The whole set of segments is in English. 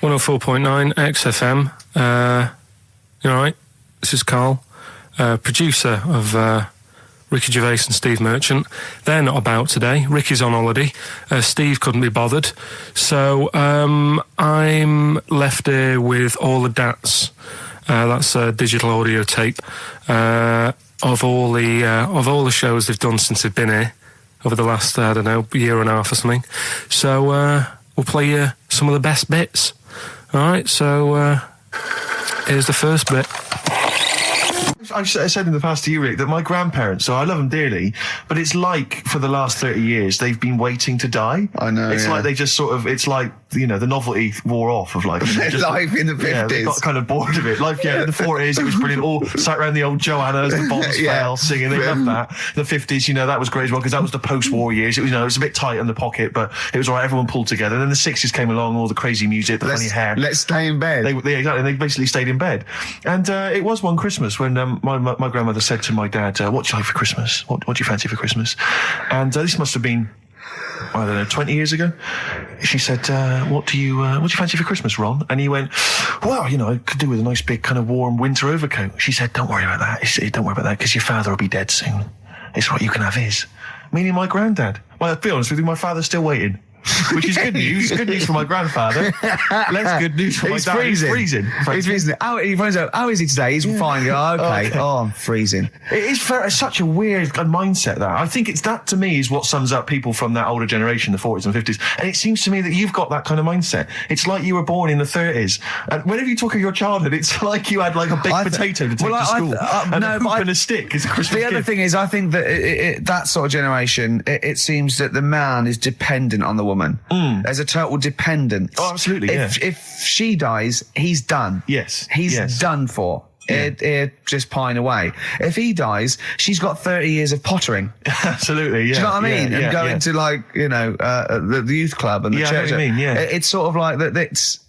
104.9 XFM. You all right? This is Karl, producer of Ricky Gervais and Steve Merchant. They're not about today. Ricky's on holiday. Steve couldn't be bothered. So I'm left here with all the DATs. That's a digital audio tape of all the shows they've done since they've been here over the last, I don't know, year and a half or something. So we'll play you some of the best bits. All right, so here's the first bit. I said in the past to you, Rick, that my grandparents, so I love them dearly, but it's like for the last 30 years they've been waiting to die. I know. It's like they just sort of, it's like, you know, the novelty wore off of like life in the 50s. Yeah, they got kind of bored of it. Life, yeah, in the 40s it was brilliant. All sat around the old Joannas, the bombs fell, singing. They loved that. The 50s, you know, that was great as well because that was the post-war years. It was, you know, it was a bit tight in the pocket, but it was all right. Everyone pulled together. And then the 60s came along, all the crazy music, the funny hair. Let's stay in bed. Exactly. They basically stayed in bed. And it was one Christmas when my grandmother said to my dad, "What do you like for Christmas? What do you fancy for Christmas?" And this must have been, I don't know, 20 years ago. She said, what do you fancy for Christmas, Ron? And he went, well, you know, I could do with a nice big kind of warm winter overcoat. She said, don't worry about that. Don't worry about that because your father will be dead soon. It's right, you can have his. Meaning my granddad. Well, I'll be honest with you, my father's still waiting. Which is good news. Good news for my grandfather. Less good news for my dad. He's freezing. He's freezing. He finds out, how is he today? He's fine. Oh, okay. Oh, I'm freezing. It is such a weird mindset, that. I think it's that, to me, is what sums up people from that older generation, the 40s and 50s. And it seems to me that you've got that kind of mindset. It's like you were born in the 30s. And whenever you talk of your childhood, it's like you had like a baked potato to take to school. And a hoop and a stick is a Christmas gift. The other thing is, I think that that sort of generation, it seems that the man is dependent on the woman. There's a total dependence. Oh, absolutely, If she dies, he's done. Yes. He's done for. It just pine away. If he dies, she's got 30 years of pottering. Absolutely, yeah. Do you know what I mean? And going to, like, you know, the youth club and the church. I know what you mean, yeah. It's sort of like that. It's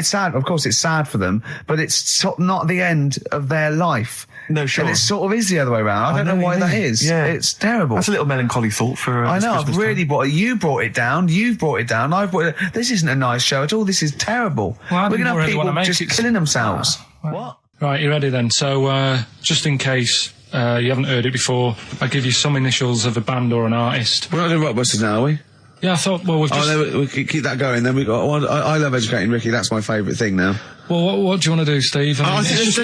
sad. Of course, it's sad for them, but it's not the end of their life. No, sure. And it sort of is the other way around. I don't know why that is. Yeah. It's terrible. That's a little melancholy thought for I know, Christmas I've really brought it. You brought it down. You've brought it down. I've brought it. This isn't a nice show at all. This is terrible. Well, we're going to have people just killing themselves. What? Right, you ready then? So, just in case you haven't heard it before, I'll give you some initials of a band or an artist. We're not doing Rockbusters now, are we? Yeah, I thought, well, we've just... we keep that going. Then we got... I love educating Ricky. That's my favourite thing now. Well, what do you want to do, Steve? I mean, let's do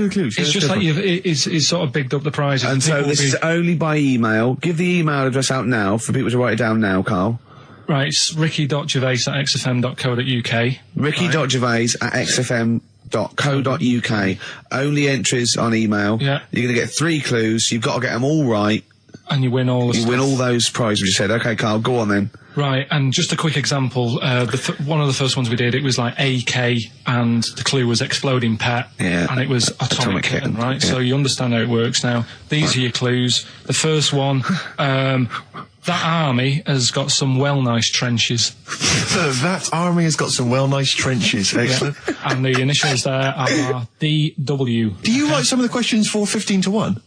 the clues. It's just like he's sort of bigged up the prizes. And so this is only by email. Give the email address out now for people to write it down now, Karl. Right, it's ricky.gervais@xfm.co.uk. ricky.gervais@xfm.co.uk. Only entries on email. Yeah. You're going to get 3 clues. You've got to get them all right. And you win all the stuff. You win all those prizes you said. Okay, Karl, go on then. Right, and just a quick example, one of the first ones we did, it was like AK, and the clue was exploding pet, and it was atomic kitten, right? Yeah. So you understand how it works now. These are your clues. The first one, that army has got some well-nice trenches. That army has got some well-nice trenches, excellent. Yeah. And the initials there are DW. Do you write some of the questions for 15 to 1?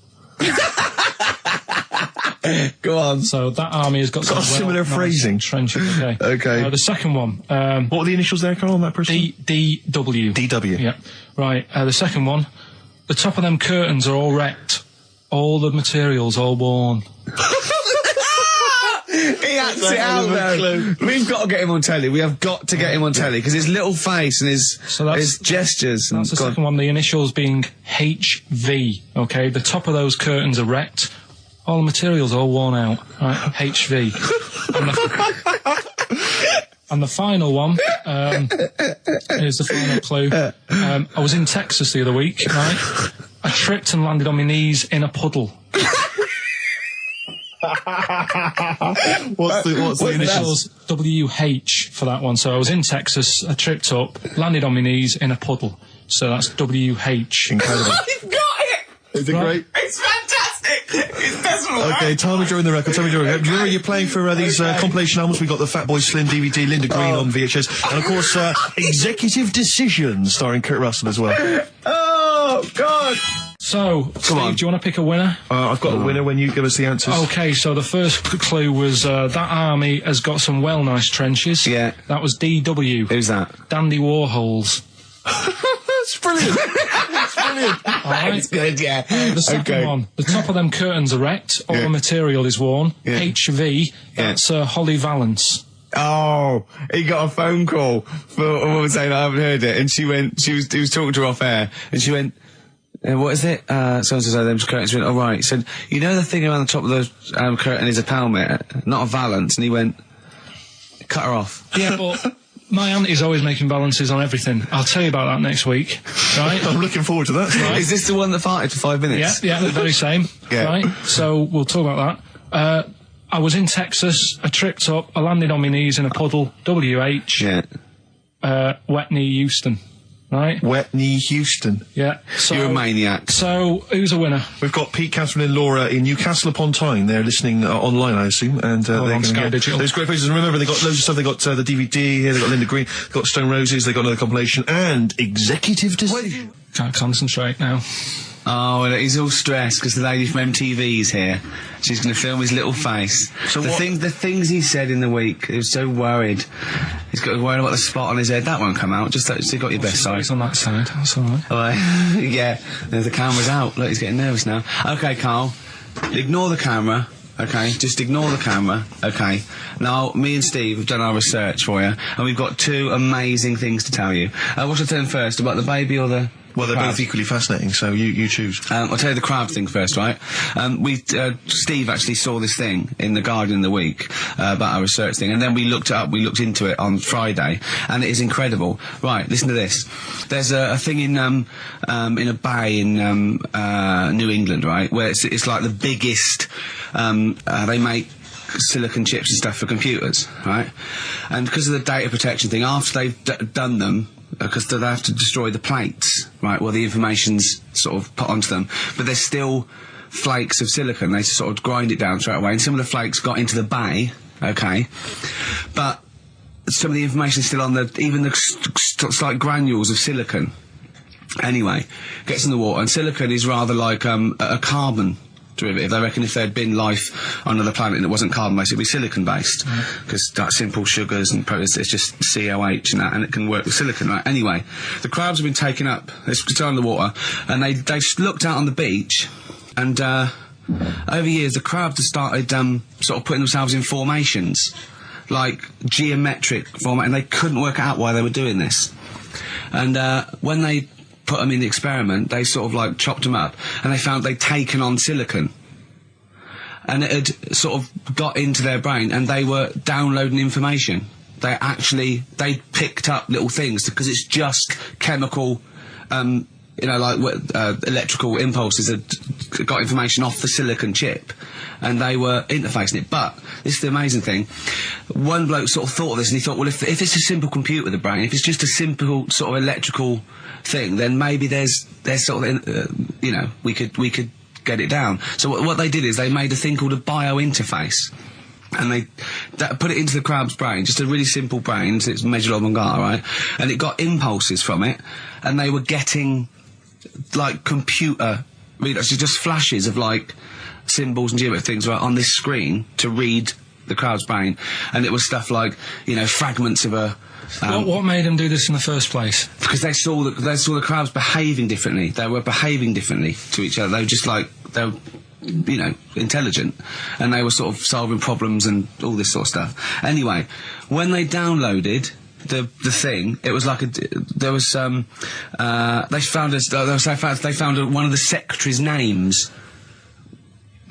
Go on. So that army has got some similar phrasing. Trenches. Okay. Okay. The second one. What were the initials there, Karl, on that person? DW. DW. Yeah. Right. The second one. The top of them curtains are all wrecked. All the materials all worn. He acts it out though. We've got to get him on telly. We have got to get him on telly because his little face and his gestures. That's the second one. The initials being HV. Okay. The top of those curtains are wrecked. All the materials all worn out. Right, HV. And the final one, here's the final clue. I was in Texas the other week, right? I tripped and landed on my knees in a puddle. What's the initials? WH for that one. So I was in Texas, I tripped up, landed on my knees in a puddle. So that's WH. Incredible. You've got it! Is it great? It's fantastic! It's desperate. Okay, time during the record. Do you remember you're playing for these compilation albums? We got the Fatboy Slim DVD, Linda Green on VHS, and of course Executive Decision starring Kurt Russell as well. Oh God! So, Steve, do you want to pick a winner? I've got a winner when you give us the answers. Okay, so the first clue was that army has got some well nice trenches. Yeah. That was DW. Who's that? Dandy Warhols. That's brilliant. That's brilliant. All right. That's good, yeah. The second one, the top of them curtains are wrecked, all the material is worn. Yeah. HV, that's Holly Valance. Oh, he got a phone call for a woman saying I haven't heard it, and he was talking to her off air, and she went, what is it? So-and-so said them curtains. She went, right. He said, you know the thing around the top of the curtain is a palmet, not a valance, and he went, cut her off. Yeah, but my auntie's always making balances on everything. I'll tell you about that next week, right? I'm looking forward to that. Right. Is this the one that farted for 5 minutes? Yeah, the very same. Yeah. Right? So we'll talk about that. I was in Texas, I tripped up, I landed on my knees in a puddle, WH, wet knee Houston, right? Wet knee Houston. Yeah. So, You're a maniac. So, who's a winner? We've got Pete, Catherine and Laura in Newcastle upon Tyne. They're listening online, I assume. And they're on going Sky to Digital. those great places. And remember, they got loads of stuff. They got the DVD here, they got Linda Green, they got Stone Roses, they got another compilation, and Executive Decision. Can't concentrate now. Oh, well, he's all stressed because the lady from MTV's here. She's going to film his little face. So the things he said in the week, he was so worried. He's got worried about the spot on his head. That won't come out. Just that, so you got your best side. It's on that side. That's all right. Oh, yeah. The camera's out. Look, he's getting nervous now. Okay, Carl. Ignore the camera. Okay, just ignore the camera. Okay. Now, me and Steve have done our research for you, and we've got 2 amazing things to tell you. What should I tell him first? About the baby or the... Well, they're both equally fascinating, so you choose. I'll tell you the crab thing first, right? Steve actually saw this thing in The Guardian in the week about our research thing, and then we looked it up, we looked into it on Friday, and it is incredible. Right, listen to this. There's a thing in a bay in New England, right, where it's like the biggest, they make silicon chips and stuff for computers, right? And because of the data protection thing, after they've done them, because they have to destroy the plates, right, where the information's sort of put onto them, but there's still flakes of silicon. They sort of grind it down straight away, and some of the flakes got into the bay, okay, but some of the information is still on even the slight granules of silicon. Anyway, gets in the water, and silicon is rather like a carbon derivative. They reckon if there'd been life on another planet and it wasn't carbon-based, it'd be silicon-based. Because like simple sugars and proteins, it's just COH and that, and it can work with silicon, right? Anyway, the crabs have been taken up, they're still in the water, and they looked out on the beach, and over years the crabs have started sort of putting themselves in formations, like geometric format, and they couldn't work out why they were doing this. And when they put them in the experiment, they sort of like chopped them up, and they found they'd taken on silicon, and it had sort of got into their brain, and they were downloading information. They picked up little things, because it's just chemical, like electrical impulses that got information off the silicon chip, and they were interfacing it. But this is the amazing thing. One bloke sort of thought of this, and he thought, well, if it's a simple computer, the brain, if it's just a simple sort of electrical thing, then maybe there's sort of, we could get it down. So what they did is they made a thing called a biointerface, and they put it into the crab's brain, just a really simple brain, so it's measured avant-garde, right? And it got impulses from it, and they were getting like computer readers, just flashes of like symbols and geometric things right on this screen to read the crab's brain, and it was stuff like fragments of a. What made them do this in the first place? Because they saw the crabs behaving differently. They were behaving differently to each other. They were just like intelligent, and they were sort of solving problems and all this sort of stuff. Anyway, when they downloaded the thing, it was like they found one of the secretary's names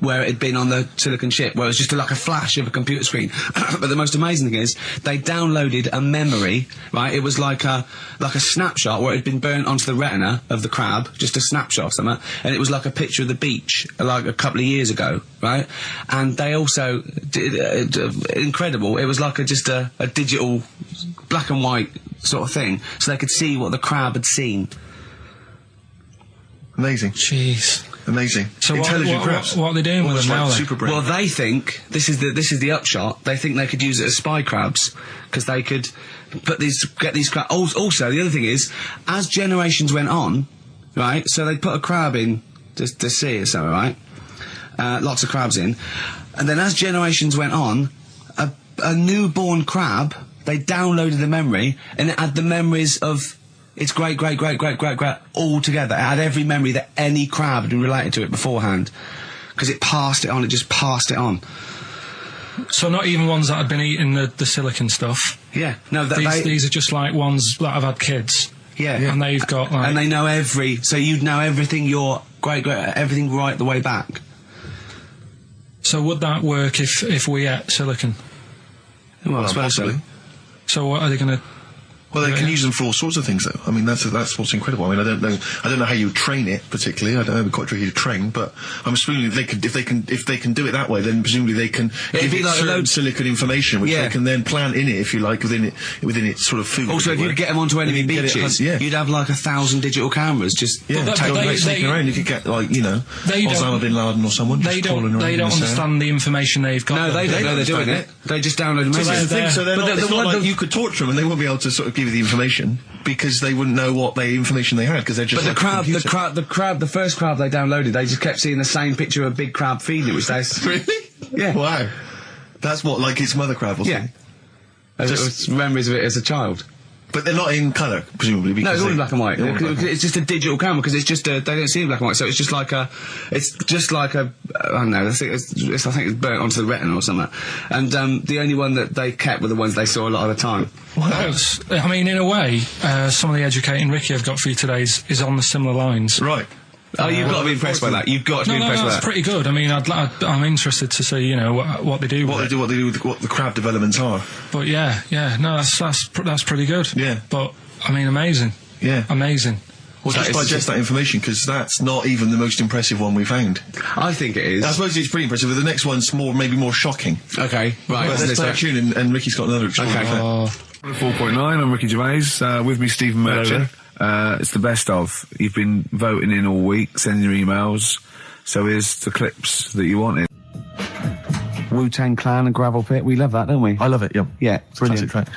where it had been on the silicon chip, where it was just like a flash of a computer screen. But the most amazing thing is, they downloaded a memory, right? It was like a snapshot where it had been burnt onto the retina of the crab, just a snapshot of something, and it was like a picture of the beach, like a couple of years ago, right? And they also did, incredible, it was like just a digital black and white sort of thing, so they could see what the crab had seen. Amazing. Jeez. Amazing. So intelligent crabs. What are they doing with them now? Super brain. Well, they think this is the upshot. They think they could use it as spy crabs, because they could get these crabs. Also, the other thing is, as generations went on, right? So they put a crab in to sea or something, right? Lots of crabs in. And then as generations went on, a newborn crab, they downloaded the memory, and it had the memories of its great all together. It had every memory that any crab had been related to it beforehand. Because it passed it on, it just passed it on. So not even ones that had been eating the silicon stuff. Yeah. No, these are just like ones that have had kids. Yeah. And they've got like... And they know so you'd know everything your everything right the way back. So would that work if we ate silicon? Well, I suppose so. So what are they going to... Well, they can use them for all sorts of things, though. I mean, that's what's incredible. I mean, I don't know how you train it particularly. I don't know, it'd be quite tricky to train, but I'm assuming if they can do it that way, then presumably they can give it like certain silicon information, which they can then plant in it, if you like, within its sort of food. Also, if you could get them onto enemy beaches, you'd have like 1,000 digital cameras just taking around. You could get like Osama bin Laden or someone. They don't understand the information they've got. No, they don't know they're doing it. They just download them. So it's not like you could torture them and they won't be able to sort of give you the information because they wouldn't know what information they had because they're just. But the first crab they downloaded, they just kept seeing the same picture of a big crab feeding it, which they really, yeah, wow, that's what like its mother crab or something. Yeah, just memories of it as a child. But they're not in colour, presumably. Because no, it's all in black and white. It's just a digital camera because it's just they don't see in black and white, so it's just like a I don't know. I think it's burnt onto the retina or something. And the only one that they kept were the ones they saw a lot of the time. Well, I mean, in a way, some of the educating Ricky I've got for you today is on the similar lines. Right. Oh, you've got to be impressed by that. You've got to be impressed by that. That's pretty good. I mean, I'm interested to see, what they do. What they do with what the crab developments are. But yeah, no, that's pretty good. Yeah. But I mean, amazing. Yeah. Amazing. Well, just digest that information because that's not even the most impressive one we found. I think it is. I suppose it's pretty impressive, but the next one's maybe more shocking. Okay, right. But let's play a tune, and Ricky's got another extraordinary. Okay. 4.9. I'm Ricky Gervais. With me, Stephen Merchant. It's the best of. You've been voting in all week, sending your emails. So here's the clips that you wanted. Wu-Tang Clan and Gravel Pit. We love that, don't we? I love it, yeah. Yeah, brilliant. Classic track.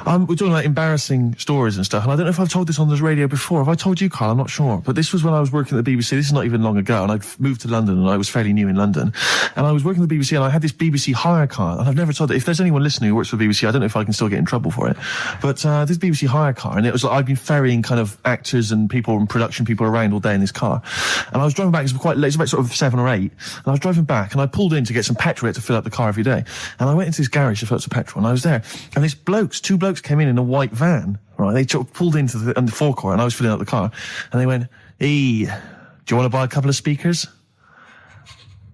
We're talking about embarrassing stories and stuff, and I don't know if I've told this on the radio before. Have I told you, Carl? I'm not sure. But this was when I was working at the BBC. This is not even long ago, and I'd moved to London, and I was fairly new in London. And I was working at the BBC, and I had this BBC hire car, and I've never told it. If there's anyone listening who works for the BBC, I don't know if I can still get in trouble for it. But this BBC hire car, and it was like I'd been ferrying kind of actors and people and production people around all day in this car. And I was driving back, it was quite late, it was about sort of 7 or 8, and I was driving back, and I pulled in to get some petrol to fill up the car every day. And I went into this garage to fill up some petrol, and I was there, and two blokes came in a white van, right? They pulled into the forecourt, and I was filling up the car, and they went, "Hey, do you want to buy a couple of speakers?"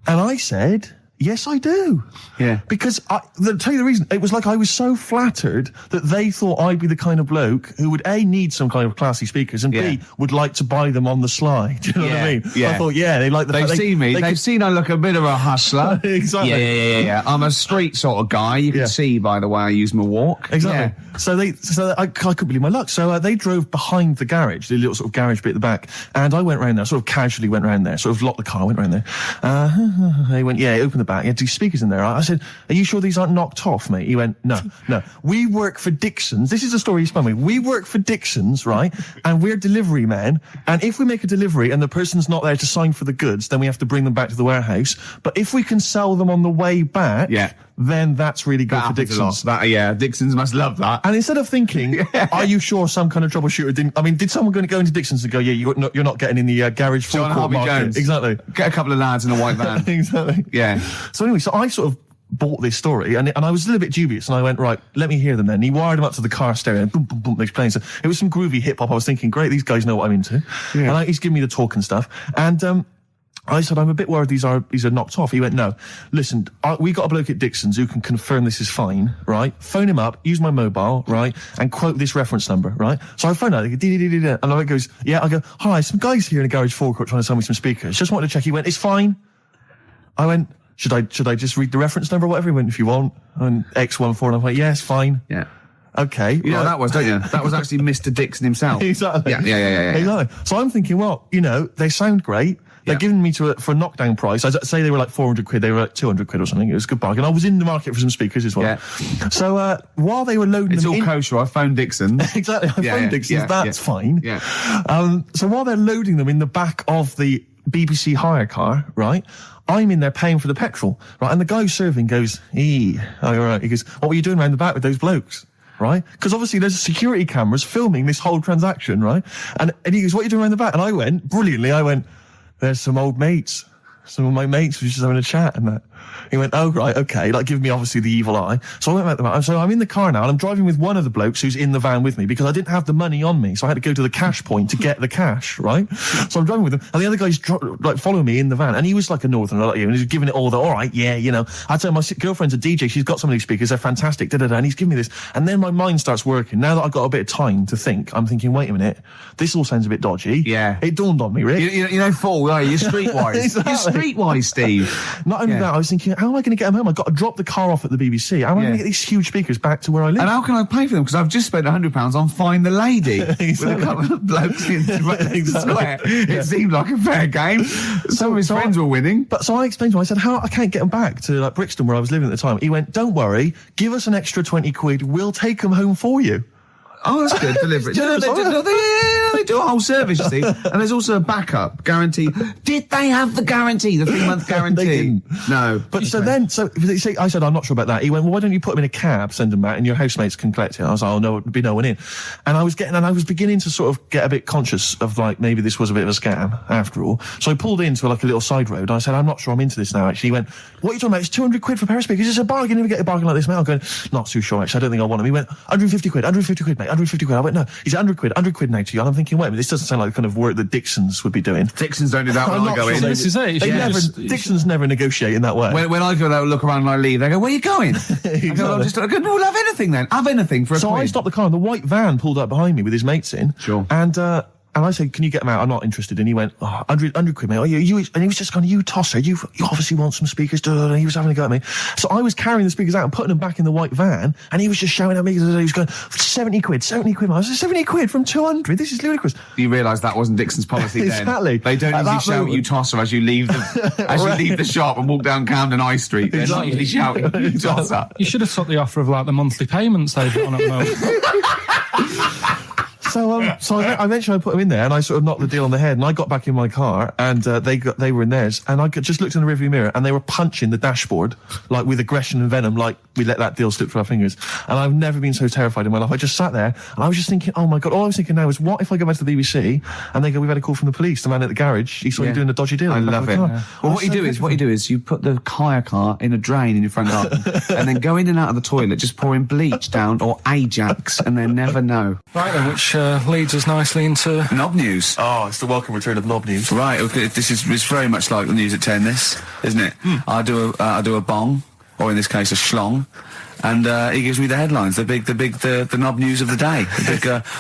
And I said, "Yes, I do." Yeah. Because I'll tell you the reason. It was like I was so flattered that they thought I'd be the kind of bloke who would A, need some kind of classy speakers, and B, would like to buy them on the sly. Do you know what I mean? Yeah. I thought, they like the They've seen me. They've seen I look a bit of a hustler. Exactly. Yeah. I'm a street sort of guy. You can see by the way I use my walk. Exactly. Yeah. So I couldn't believe my luck. So they drove behind the garage, the little sort of garage bit at the back, and I went round there, sort of casually went round there, sort of locked the car, went round there. They went, open the back. You had 2 speakers in there. I said, "Are you sure these aren't knocked off, mate?" He went, No. We work for Dixon's. This is the story he spun me. We work for Dixon's, right? And we're delivery men. And if we make a delivery and the person's not there to sign for the goods, then we have to bring them back to the warehouse. But if we can sell them on the way back, then that's really good for Dixon's. Dixon's must love that. And instead of thinking, are you sure some kind of troubleshooter did someone go into Dixon's and go, you're not getting in the garage forecourt market? Jones. Exactly. Get a couple of lads in a white van. Exactly. Yeah. So anyway, I sort of bought this story, and I was a little bit dubious, and I went, right, let me hear them then. And he wired them up to the car stereo, and boom, boom, boom, they're playing. So it was some groovy hip-hop. I was thinking, great, these guys know what I'm into. Yeah. And he's giving me the talk and stuff. And I said, I'm a bit worried these are knocked off. He went, no, listen, we got a bloke at Dixon's who can confirm this is fine, right? Phone him up, use my mobile, right? And quote this reference number, right? So I phone out, and I goes, I go, hi, some guys here in the garage forecourt trying to sell me some speakers. Just wanted to check. He went, it's fine. I went, should I just read the reference number or whatever? He went, if you want. And X14, and I went, yes, fine. Yeah. Okay. You know what that was, don't you? That was actually Mr. Dixon himself. Exactly. Yeah. Exactly. So I'm thinking, well, they sound great. They're giving me for a knockdown price. I'd say they were like 400 quid. They were like 200 quid or something. It was a good bargain. I was in the market for some speakers as well. Yeah. So while they were loading it's them all kosher. I phoned Dixon. Exactly. I phoned Dixon. That's fine. Yeah. So while they're loading them in the back of the BBC hire car, right? I'm in there paying for the petrol, right? And the guy who's serving goes, oh, all right. He goes, what were you doing around the back with those blokes? Right? Because obviously there's security cameras filming this whole transaction, right? And he goes, what are you doing around the back? And I went, brilliantly, there's some old mates. Some of my mates were just having a chat and that. He went, oh, right, okay, like giving me obviously the evil eye. So I went back to the van. So I'm in the car now and I'm driving with one of the blokes who's in the van with me because I didn't have the money on me. So I had to go to the cash point to get the cash, right? So I'm driving with him and the other guy's following me in the van and he was like a northerner like you and he was giving it all the, all right, yeah, you know. I tell my girlfriend's a DJ, she's got some of these speakers, they're fantastic, da-da-da, and he's giving me this. And then my mind starts working. Now that I've got a bit of time to think, I'm thinking, wait a minute, this all sounds a bit dodgy. Yeah. It dawned on me, Rick. You know, Paul, you're streetwise. Exactly. You're streetwise, Steve. Not only that, I was thinking, how am I going to get them home? I've got to drop the car off at the BBC. How am I going to get these huge speakers back to where I live? And how can I pay for them? Because I've just spent £100 on Find the Lady with a couple of blokes in the square. It seemed like a fair game. Some of his friends were winning. But so I explained to him, I said, I can't get them back to like Brixton where I was living at the time. He went, don't worry, give us an extra 20 quid, we'll take them home for you. Oh, that's good. Deliberate. They do a whole service, you see. And there's also a backup guarantee. Did they have the guarantee, the 3-month guarantee? They didn't. No. But so I said, I'm not sure about that. He went, well, why don't you put them in a cab, send them back, and your housemates can collect it? I was like, oh, no, there'd be no one in. And I was beginning to sort of get a bit conscious of like, maybe this was a bit of a scam after all. So I pulled into like a little side road. And I said, I'm not sure I'm into this now, actually. He went, what are you talking about? It's 200 quid for a pair of speakers. It's a bargain. You never get a bargain like this, mate. I'm going, not too sure, actually. I don't think I want them. He went, 150 quid, mate. 150 quid. I went, no, he's 100 quid now to you. And I'm thinking, wait a minute, this doesn't sound like the kind of work that Dixons would be doing. Dixons don't do that when I go in. This is it. Dixons never negotiate in that way. When I go there, look around and I leave, they go, where are you going? I go, we'll have anything then. Have anything for a So quid. I stopped the car and the white van pulled up behind me with his mates in. Sure. And I said, can you get them out? I'm not interested. And he went, 100 quid, mate. Oh, you, and he was just going, you tosser. You obviously want some speakers. And he was having a go at me. So I was carrying the speakers out and putting them back in the white van. And he was just shouting at me. He was going, 70 quid, mate. I was like, 70 quid from 200. This is ludicrous. You realise that wasn't Dixon's policy then. Exactly. They don't usually shout you tosser as you leave the shop and walk down Camden High Street. They're not usually shouting you tosser. You should have took the offer of like the monthly payments they've got on at the moment. So eventually I put them in there and I sort of knocked the deal on the head and I got back in my car and they were in theirs and I just looked in the rearview mirror and they were punching the dashboard like with aggression and venom like we let that deal slip through our fingers. And I've never been so terrified in my life. I just sat there and I was just thinking, oh my God, all I was thinking now is what if I go back to the BBC and they go, we've had a call from the police, the man at the garage, he saw you doing a dodgy deal. I love it. Yeah. Well, what you do is you put the hire car in a drain in your front garden and then go in and out of the toilet just pouring bleach down or Ajax and they never know. Right then, which leads us nicely into Knob News. Oh, it's the welcome return of Knob News. Right, okay, it's very much like the news at 10, this, isn't it? I do a bong, or in this case a schlong, and he gives me the headlines, the knob news of the day.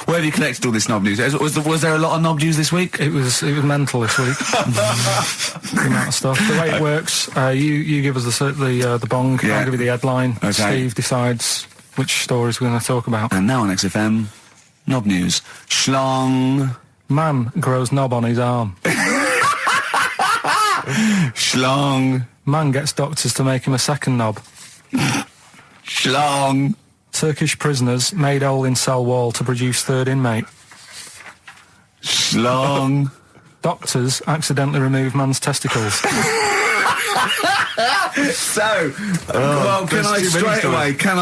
Where have you collected all this knob news? Was there a lot of knob news this week? It was mental this week. The amount of stuff. The way it works, you give us the bong, I'll give you the headline. Okay. Steve decides which stories we're going to talk about. And now on XFM, Knob News. Schlong. Man grows knob on his arm. Schlong. Man gets doctors to make him a second knob. Schlong. Turkish prisoners made hole in cell wall to produce third inmate. Schlong. Doctors accidentally remove man's testicles. So, well, can I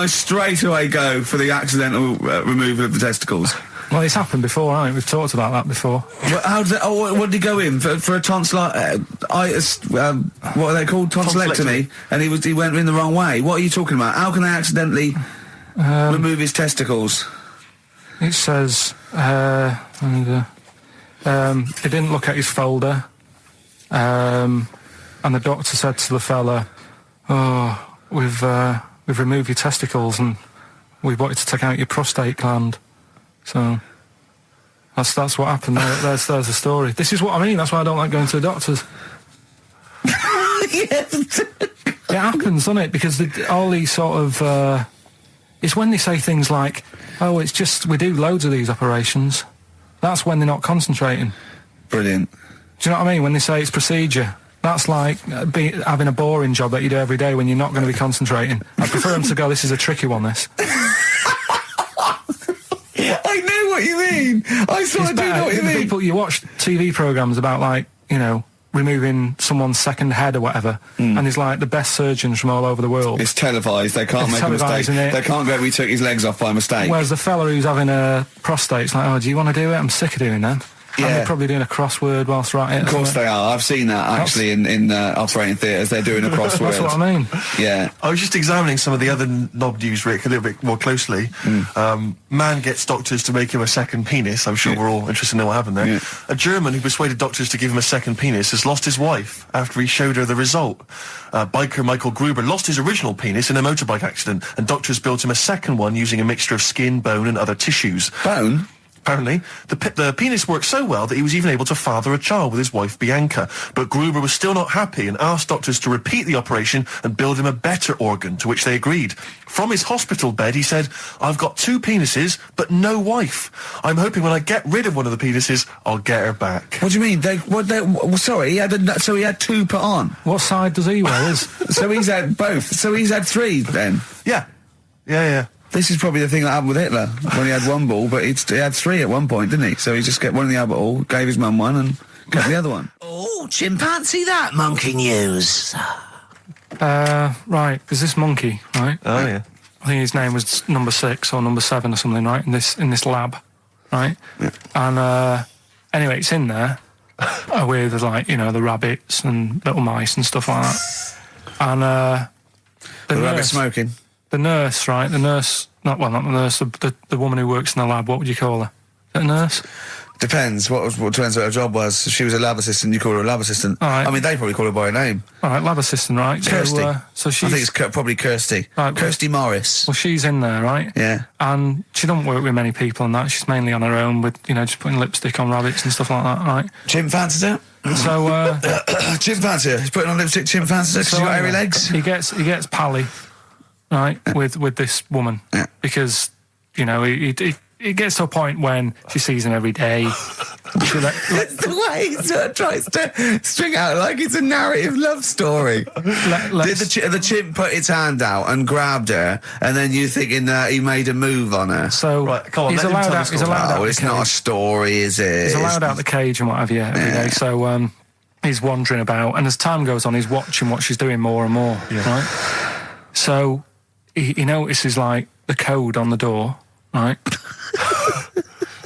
straight away go for the accidental removal of the testicles? Well, it's happened before, hasn't it? We've talked about that before. What did he go in for a tonsillitis? What are they called? Tonsillectomy. And he went in the wrong way. What are you talking about? How can they accidentally remove his testicles? It says he didn't look at his folder, and the doctor said to the fella, "Oh, we've removed your testicles and we wanted to take out your prostate gland." So that's what happened. There's the story. This is what I mean. That's why I don't like going to the doctors. Yes. It happens, doesn't it? Because all these sort of it's when they say things like, "Oh, it's just we do loads of these operations." That's when they're not concentrating. Brilliant. Do you know what I mean? When they say it's procedure, that's like having a boring job that you do every day when you're not going to be concentrating. I prefer them to go, "This is a tricky one, this." I know what you mean. I do know what you mean. People, you watch TV programmes about, like, you know, removing someone's second head or whatever, and he's like the best surgeons from all over the world. It's televised. They can't make a mistake. They can't go, we took his legs off by mistake. Whereas the fella who's having a prostate's like, oh, do you want to do it? I'm sick of doing them. Yeah. And they're probably doing a crossword whilst they're at it. Of course they are. I've seen that actually in operating theatres. They're doing a crossword. That's what I mean. Yeah. I was just examining some of the other knob news, Rick, a little bit more closely. Man gets doctors to make him a second penis. I'm sure we're all interested to know what happened there. Yeah. A German who persuaded doctors to give him a second penis has lost his wife after he showed her the result. Biker Michael Gruber lost his original penis in a motorbike accident, and doctors built him a second one using a mixture of skin, bone and other tissues. Bone? Apparently, the penis worked so well that he was even able to father a child with his wife Bianca. But Gruber was still not happy and asked doctors to repeat the operation and build him a better organ, to which they agreed. From his hospital bed, he said, "I've got 2 penises, but no wife. I'm hoping when I get rid of one of the penises, I'll get her back." What do you mean? Sorry, he had 2 put on. What side does he wear? So he's had both. So he's had 3 then. Yeah. Yeah. This is probably the thing that happened with Hitler, when he had 1 ball, but he had 3 at one point, didn't he? So he just got one in the Albert Hall, gave his mum one, and got the other one. Oh, chimpanzee that monkey news. Right, there's this monkey, right? Oh, yeah. I think his name was number 6 or number 7 or something, right? In this lab, right? Yeah. And anyway, it's in there with like the rabbits and little mice and stuff like that. And The rabbit smoking. the nurse, right? The nurse, not the nurse, the woman who works in the lab. What would you call her? Is that a nurse? Depends. What depends what her job was. If she was a lab assistant, you call her a lab assistant. All right. I mean, they probably call her by a name. All right, lab assistant, right? Kirsty. So she's. I think it's probably Kirsty. Right, Kirsty Morris. Well, she's in there, right? Yeah. And she don't work with many people and that. She's mainly on her own with, just putting lipstick on rabbits and stuff like that, right? Chimp fancies her. So, Chimp fancy her. He's putting on lipstick. Chimp fancies her because she's got hairy legs. He gets pally, right, with this woman. Yeah. Because, it gets to a point when she sees him every day. It's the way he sort of tries to string out like it's a narrative love story. Did the chimp put its hand out and grabbed her, and then you thinking that he made a move on her? So right, come on, he's let him allowed tell the out. story. He's allowed out. Oh, it's not a story, is it? He's allowed out the cage and what have you every day. So he's wandering about, and as time goes on, he's watching what she's doing more and more. Yeah. Right. So he notices like the code on the door. Right.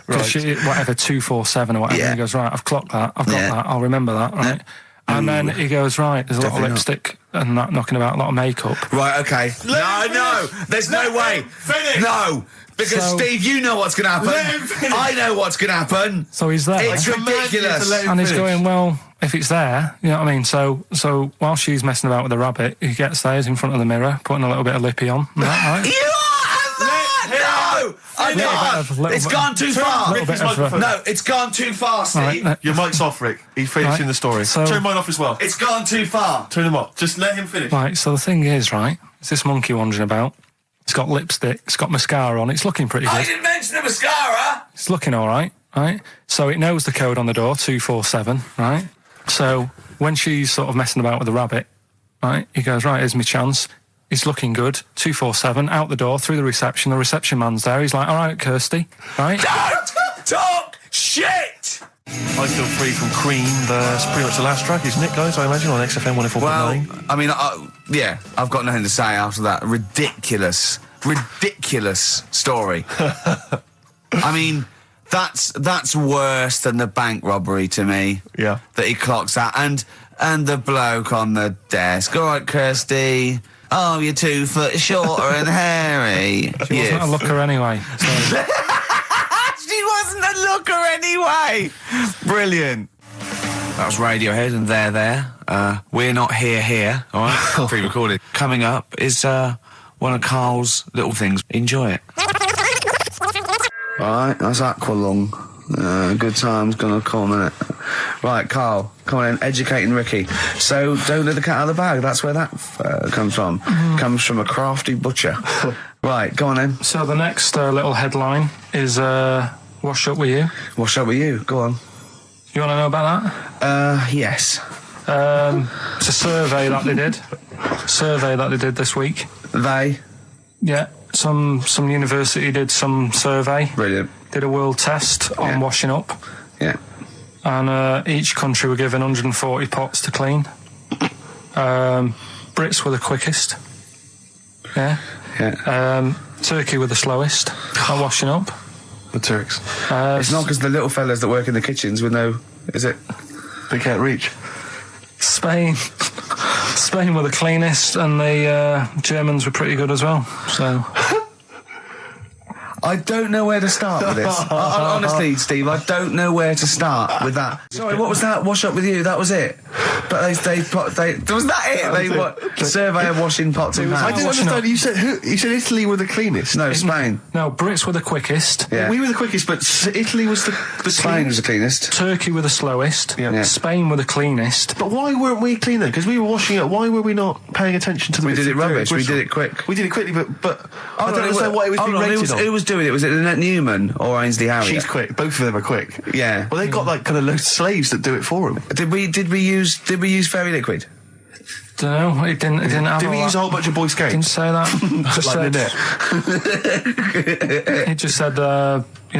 Right. Whatever 247 or whatever. Yeah. And he goes, right, I've clocked that. I've got that. I'll remember that. Right. Yeah. And then he goes, right, there's a lot of Definitely lipstick and that knocking about, a lot of makeup. Right, okay. No, there's no way. Finish. No, because So- Steve, you know what's going to happen. Let him finish. I know what's going to happen. So he's there. It's ridiculous. And he's going, well, if it's there, you know what I mean? So while she's messing about with the rabbit, he gets there, he's in front of the mirror, putting a little bit of lippy on. Right? You are no! I can't. It's gone too far. Little bit of No, it's gone too far, Steve. Right, Your mic's off, Rick. He's finishing Right. the story. So- Turn mine off as well. It's gone too far. Turn him off. Just let him finish. Right, so the thing is, right, it's this monkey wandering about. It's got lipstick, it's got mascara on, it's looking pretty I good. didn't mention the mascara. It's looking all right, right? So it knows the code on the door, 247, right? So when she's sort of messing about with the rabbit, right, he goes, right, here's my chance. He's looking good, 247, out the door, through the reception man's there. He's like, all right, Kirsty, right? Don't talk shit. I Feel Free from Cream. That's pretty much the last track, isn't it, guys? I imagine on XFM 104.9. Well, I mean, yeah, I've got nothing to say after that ridiculous story. I mean, that's worse than the bank robbery to me. Yeah. That he clocks that, and the bloke on the desk. All right, Kirsty. Oh, you're 2 foot shorter and hairy. She wasn't a looker anyway. So. She wasn't a looker anyway. Brilliant. That was Radiohead and They're There. We're Not Here, all right? Pre-recorded. Coming up is one of Carl's little things. Enjoy it. All right, that's Aqualung. Good time's gonna come, innit? Right, Carl, come on in, educating Ricky. So, don't let the cat out of the bag, that's where that comes from. Comes from a crafty butcher. Right, go on then. So the next little headline is Wash Up With You. What's up with you? Go on. You want to know about that? Yes. It's a survey that they did this week. They? Yeah, some university did some survey. Brilliant. Did a world test on Yeah. washing up. Yeah. and each country were given 140 pots to clean. Brits were the quickest. Yeah. Turkey were the slowest at washing up. The Turks. It's not because the little fellas that work in the kitchens with no... Is it? They can't reach. Spain were the cleanest, and the Germans were pretty good as well. So I don't know where to start with this. Honestly, Steve, I don't know where to start with that. Sorry, what was that? Wash up with you? That was it. But was that it? They survey of washing pots and pans. I didn't understand. You said who? You said Italy were the cleanest. No, Spain. No, Brits were the quickest. Yeah. We were the quickest, but Italy was the Spain was cleanest. the cleanest. Turkey were the slowest. Yeah. Spain were the cleanest. But why weren't we clean then? Because we were washing up. Why were we not paying attention to the? We bits did it of dirt rubbish. We bristle? did it quick. We did it quickly, but I don't understand why it was being rated on. Who was doing it? Was it Annette Newman or Ainsley Harriott? She's quick. Both of them are quick. Yeah. Well, they've got like kind of loads of slaves that do it for them. Did we use fairy liquid? Don't know. It didn't have. Did we use a whole bunch of Boy Scouts? Didn't say that. Just like said, it just said, that. Who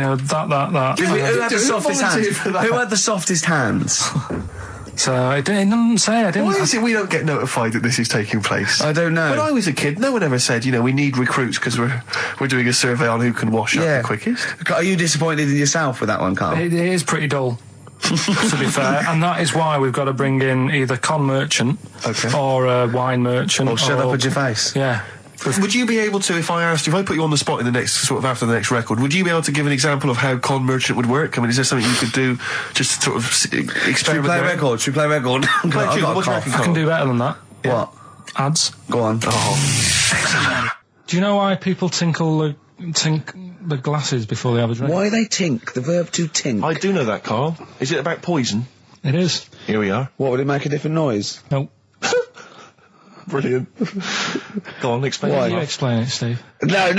had the softest hands? Who had the softest hands? So it didn't say. I didn't. Why is it we don't get notified that this is taking place? I don't know. When I was a kid, no one ever said, we need recruits because we're doing a survey on who can wash up the quickest. Are you disappointed in yourself with that one, Carl? It is pretty dull, to be fair, and that is why we've got to bring in either con merchant or a wine merchant. Or shut up at your face. Yeah. Would you be able to, if I put you on the spot in the next, after the next record, would you be able to give an example of how con merchant would work? I mean, is there something you could do just to sort of experiment? Should we play a record? What do you reckon, I can do better than that. What? Ads. Go on. Do you know why people tink the glasses before they have a drink? Why they tink? The verb to tink. I do know that, Carl. Is it about poison? It is. Here we are. What, would it make a different noise? Nope. Brilliant. Go on, explain Why? it. You explain it, Steve. No,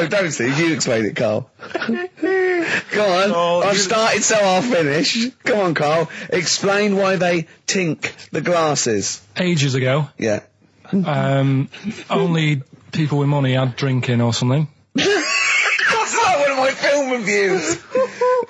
don't, Steve. You explain it, Carl. Go on. Oh, I've started, so I'll finish. Come on, Carl. Explain why they tink the glasses. Ages ago, Yeah. only people with money had drinking or something. That's like one of my film reviews.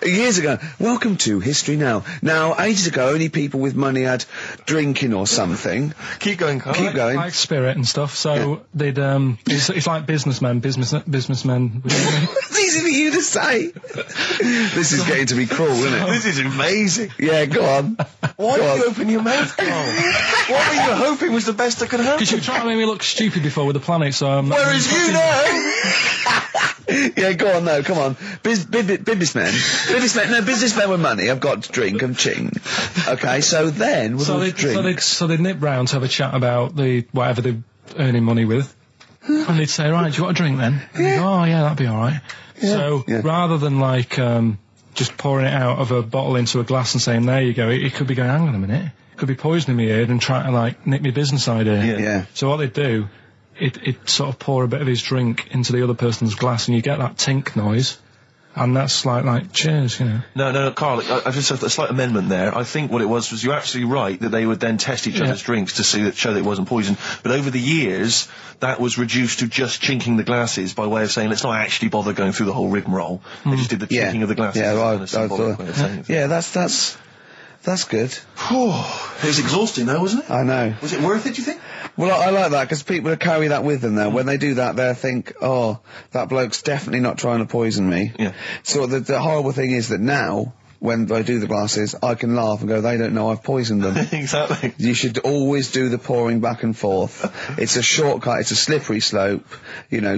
Years ago. Welcome to History Now. Now, ages ago, only people with money had drinking or something. Keep going, Carl. Keep going. Like spirit and stuff. So they'd it's like businessmen with money. It's easy for you to say. This is getting to be cruel, isn't it? This is amazing. Yeah, go on. Why did you open your mouth, Carl? What were you hoping was the best that could happen? Because you were trying to make me look stupid before with the planet, so Whereas you know. Yeah, go on, no, come on. Businessmen with money have got to drink and ching. Okay, so then with all the drink. So they'd nip round to have a chat about whatever they're earning money with, and they'd say, right, do you want a drink then? And they'd go, oh yeah, that'd be all right. Yeah. So rather than just pouring it out of a bottle into a glass and saying, there you go, it could be going, hang on a minute, it could be poisoning me here and trying to nip my business idea. Yeah. So what they'd do, it sort of pour a bit of his drink into the other person's glass and you get that tink noise, and that's like cheers, No, Carl, I just have a slight amendment there. I think what it was you're absolutely right that they would then test each other's drinks to show that it wasn't poison. But over the years, that was reduced to just chinking the glasses by way of saying, let's not actually bother going through the whole rigmarole. They just did the chinking of the glasses. Yeah, that's good. It was exhausting though, wasn't it? I know. Was it worth it, do you think? Well, I like that, because people carry that with them now. When they do that, they'll think, oh, that bloke's definitely not trying to poison me. Yeah. So the horrible thing is that now, when I do the glasses, I can laugh and go, they don't know I've poisoned them. Exactly. You should always do the pouring back and forth. It's a shortcut, it's a slippery slope.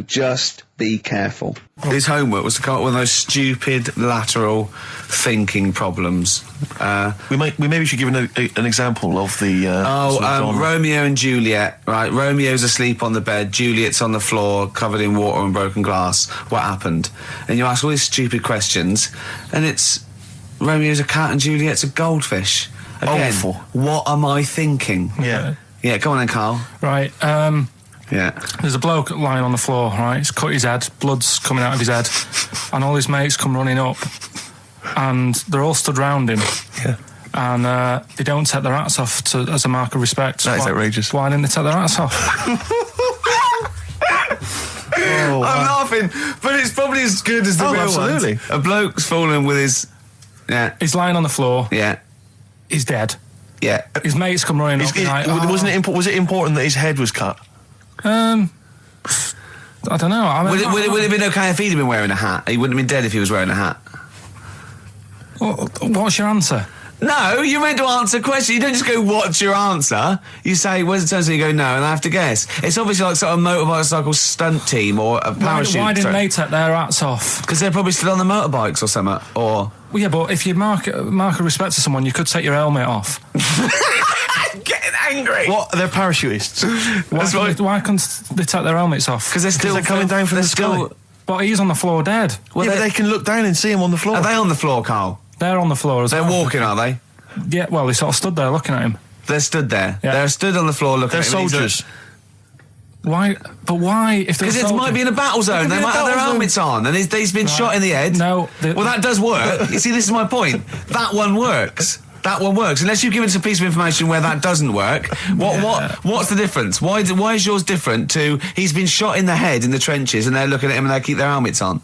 Just be careful. His homework was to come up with those stupid lateral thinking problems. We maybe should give an example of the. Romeo and Juliet. Right, Romeo's asleep on the bed, Juliet's on the floor, covered in water and broken glass. What happened? And you ask all these stupid questions, and it's Romeo's a cat and Juliet's a goldfish. Again, awful. What am I thinking? Yeah. Yeah, come on then, Carl. Right, Yeah. there's a bloke lying on the floor, right? He's cut his head, blood's coming out of his head, and all his mates come running up, and they're all stood round him. Yeah. And they don't take their hats off as a mark of respect. That is outrageous. Why didn't they take their hats off? I'm laughing, but it's probably as good as the real absolutely. ones. A bloke's fallen with his... Yeah. He's lying on the floor. Yeah. he's dead. Yeah. His mates come running up. Like, Was it important that his head was cut? I don't know. I mean, Would it have been okay if he'd have been wearing a hat? He wouldn't have been dead if he was wearing a hat. What's your answer? No, you're meant to answer questions. You don't just go, what's your answer? You say, where's the turn? So you go, no, and I have to guess. It's obviously like sort of motorcycle stunt team or a parachute. Why didn't they take their hats off? Because they're probably still on the motorbikes or something, or... Well, yeah, but if you mark a respect to someone, you could take your helmet off. I'm getting angry. What? They're parachutists. Why can't they take their helmets off? Because they're coming down from the sky. But he's on the floor dead. Well, yeah, but they can look down and see him on the floor. Are they on the floor, Carl? They're on the floor as well. They're walking, are they? Yeah, well, they sort of stood there looking at him. They're stood there. Yeah. They're stood on the floor looking at him. They're soldiers. Why? But why? Because it might be in a battle zone. They might have their helmets on, and he's been shot in the head. No. Well, that does work. You see, this is my point. That one works. That one works. Unless you've given us a piece of information where that doesn't work. What's the difference? Why is yours different to he's been shot in the head in the trenches and they're looking at him and they keep their helmets on?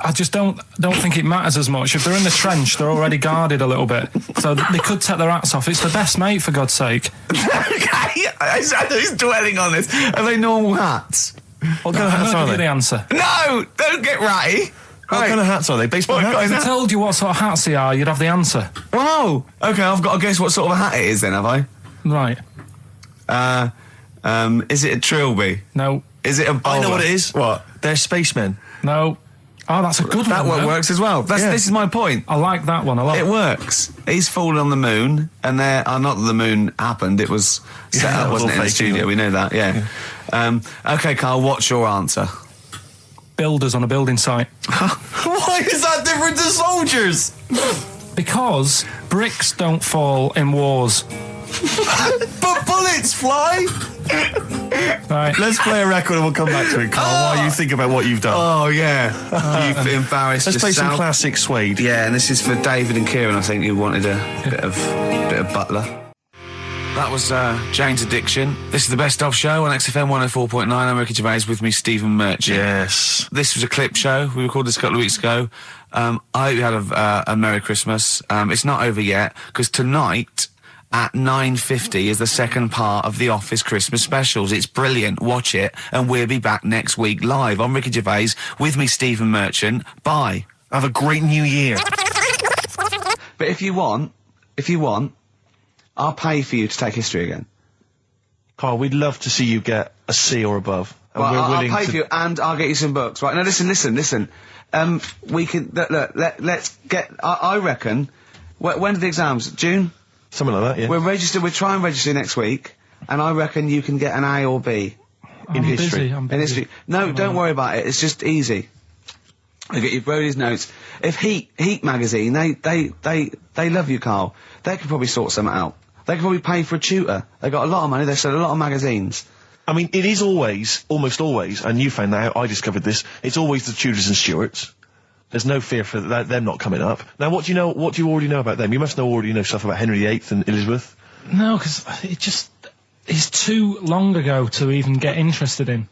I just don't think it matters as much. If they're in the trench, they're already guarded a little bit. So they could take their hats off. It's the best mate, for God's sake. Okay, he's dwelling on this. Are they normal hats? What kind of hats are they? The answer. No! Don't get ratty! What kind of hats are they? Baseball hats? If I told you what sort of hats they are, you'd have the answer. Wow! Okay, I've got to guess what sort of a hat it is then, have I? Right. Is it a trilby? No. Is it a bowler? I know what it is. What? They're spacemen. No. Oh, that's a good that one. That works as well. This is my point. I like that one a lot. It works. He's fallen on the moon, and not that the moon happened, it was set up, wasn't it, in the studio? We know that, yeah. Okay, Carl, what's your answer? Builders on a building site. Why is that different to soldiers? Because bricks don't fall in wars. But bullets fly! Right. Let's play a record and we'll come back to it, Carl, while you think about what you've done. Oh, yeah. You've embarrassed Let's yourself. play some classic Suede. Yeah, and this is for David and Kieran, I think, who wanted a bit of Butler. That was Jane's Addiction. This is the Best Of Show on XFM 104.9. I'm Ricky Gervais, with me, Stephen Merchant. Yes. This was a clip show. We recorded this a couple of weeks ago. I hope you had a Merry Christmas. It's not over yet, because tonight at 9:50 is the second part of The Office Christmas specials. It's brilliant. Watch it, and we'll be back next week live. I'm Ricky Gervais, with me, Stephen Merchant. Bye. Have a great new year. But if you want, I'll pay for you to take history again. Carl, we'd love to see you get a C or above. And Well, we're I'll willing pay to... for you, and I'll get you some books. Right, now listen. We can, let's get, I reckon, when are the exams? June? Something like that, yeah. We'll try and register next week, and I reckon you can get an A or B. I'm history. Busy, I'm In busy. history. No, don't worry about it, it's just easy. I get you Brody's notes. If Heat magazine, they love you, Carl. They could probably sort something out. They could probably pay for a tutor. They got a lot of money, they sell a lot of magazines. I mean, it is almost always, and you found that out, I discovered this, it's always the Tudors and Stuarts. There's no fear for them not coming up. Now, what do you already know about them? You must already know stuff about Henry VIII and Elizabeth. No, because it's too long ago to even get interested in.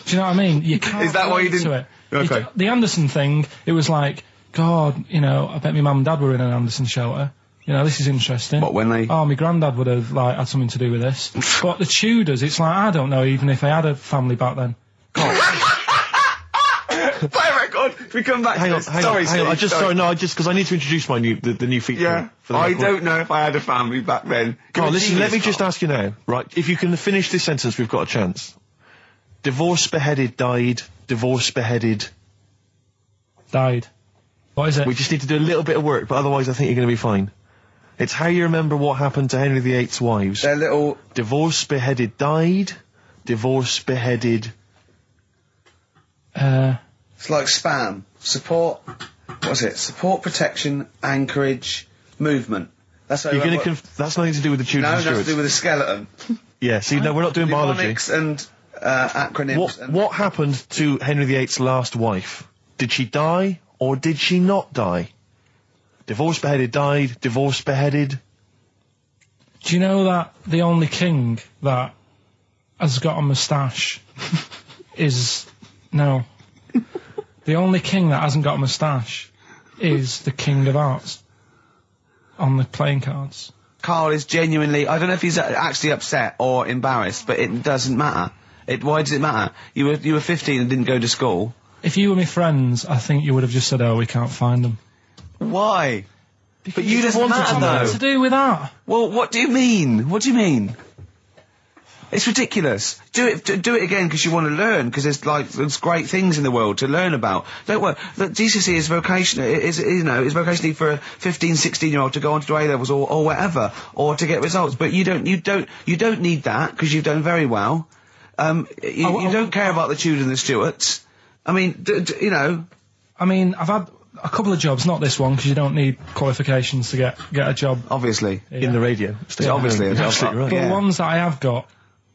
Do you know what I mean? You can't. Is that why you relate didn't? to it. Okay. The Anderson thing, it was like, God, I bet my mum and dad were in an Anderson shelter. This is interesting. What, when they... Oh, my granddad would have, had something to do with this. But the Tudors, it's like, I don't know even if I had a family back then. Play a record. If we come back Hang to on, this. hang Sorry, on. Steve, Just because I need to introduce my the new feature. Yeah, for the I record. don't know if I had a family back then. Carl, listen, let me just ask. ask you now, right? If you can finish this sentence, we've got a chance. Divorced, beheaded, died. Divorced, beheaded. Died. What is it? We just need to do a little bit of work, but otherwise I think you're going to be fine. It's how you remember what happened to Henry VIII's wives. They're little... Divorced, beheaded, died. Divorced, beheaded... It's like spam. Support... What's it? Support, protection, anchorage, movement. That's how You're going to... That's nothing to do with the Tudors No, and nothing to Stuarts. do with the skeleton. Yeah, see, no, we're not doing biology. Mnemonics and acronyms. What happened to Henry VIII's last wife? Did she die, or did she not die? Divorced, beheaded, died. Divorced, beheaded... Do you know that the only king that has got a moustache is... No. The only king that hasn't got a moustache is the King of Hearts. on the playing cards. Karl is genuinely, I don't know if he's actually upset or embarrassed, but it doesn't matter. Why does it matter? You were 15 and didn't go to school. If you were my friends, I think you would have just said, "Oh, we can't find them." Why? But you doesn't matter though. What's to do with that? Well, what do you mean? What do you mean? It's ridiculous. Do it again because you want to learn, because there's great things in the world to learn about. Don't worry. Look, GCSE is vocational. Is vocationally for a 15, 16-year-old to go on to do A-levels or whatever, or to get results. But you don't need that because you've done very well. You don't care about the Tudors and the Stuarts. I mean, you know. I mean, I've had a couple of jobs, not this one, because you don't need qualifications to get a job. Obviously. In the radio. Yeah, obviously. You're absolutely right. But the ones that I have got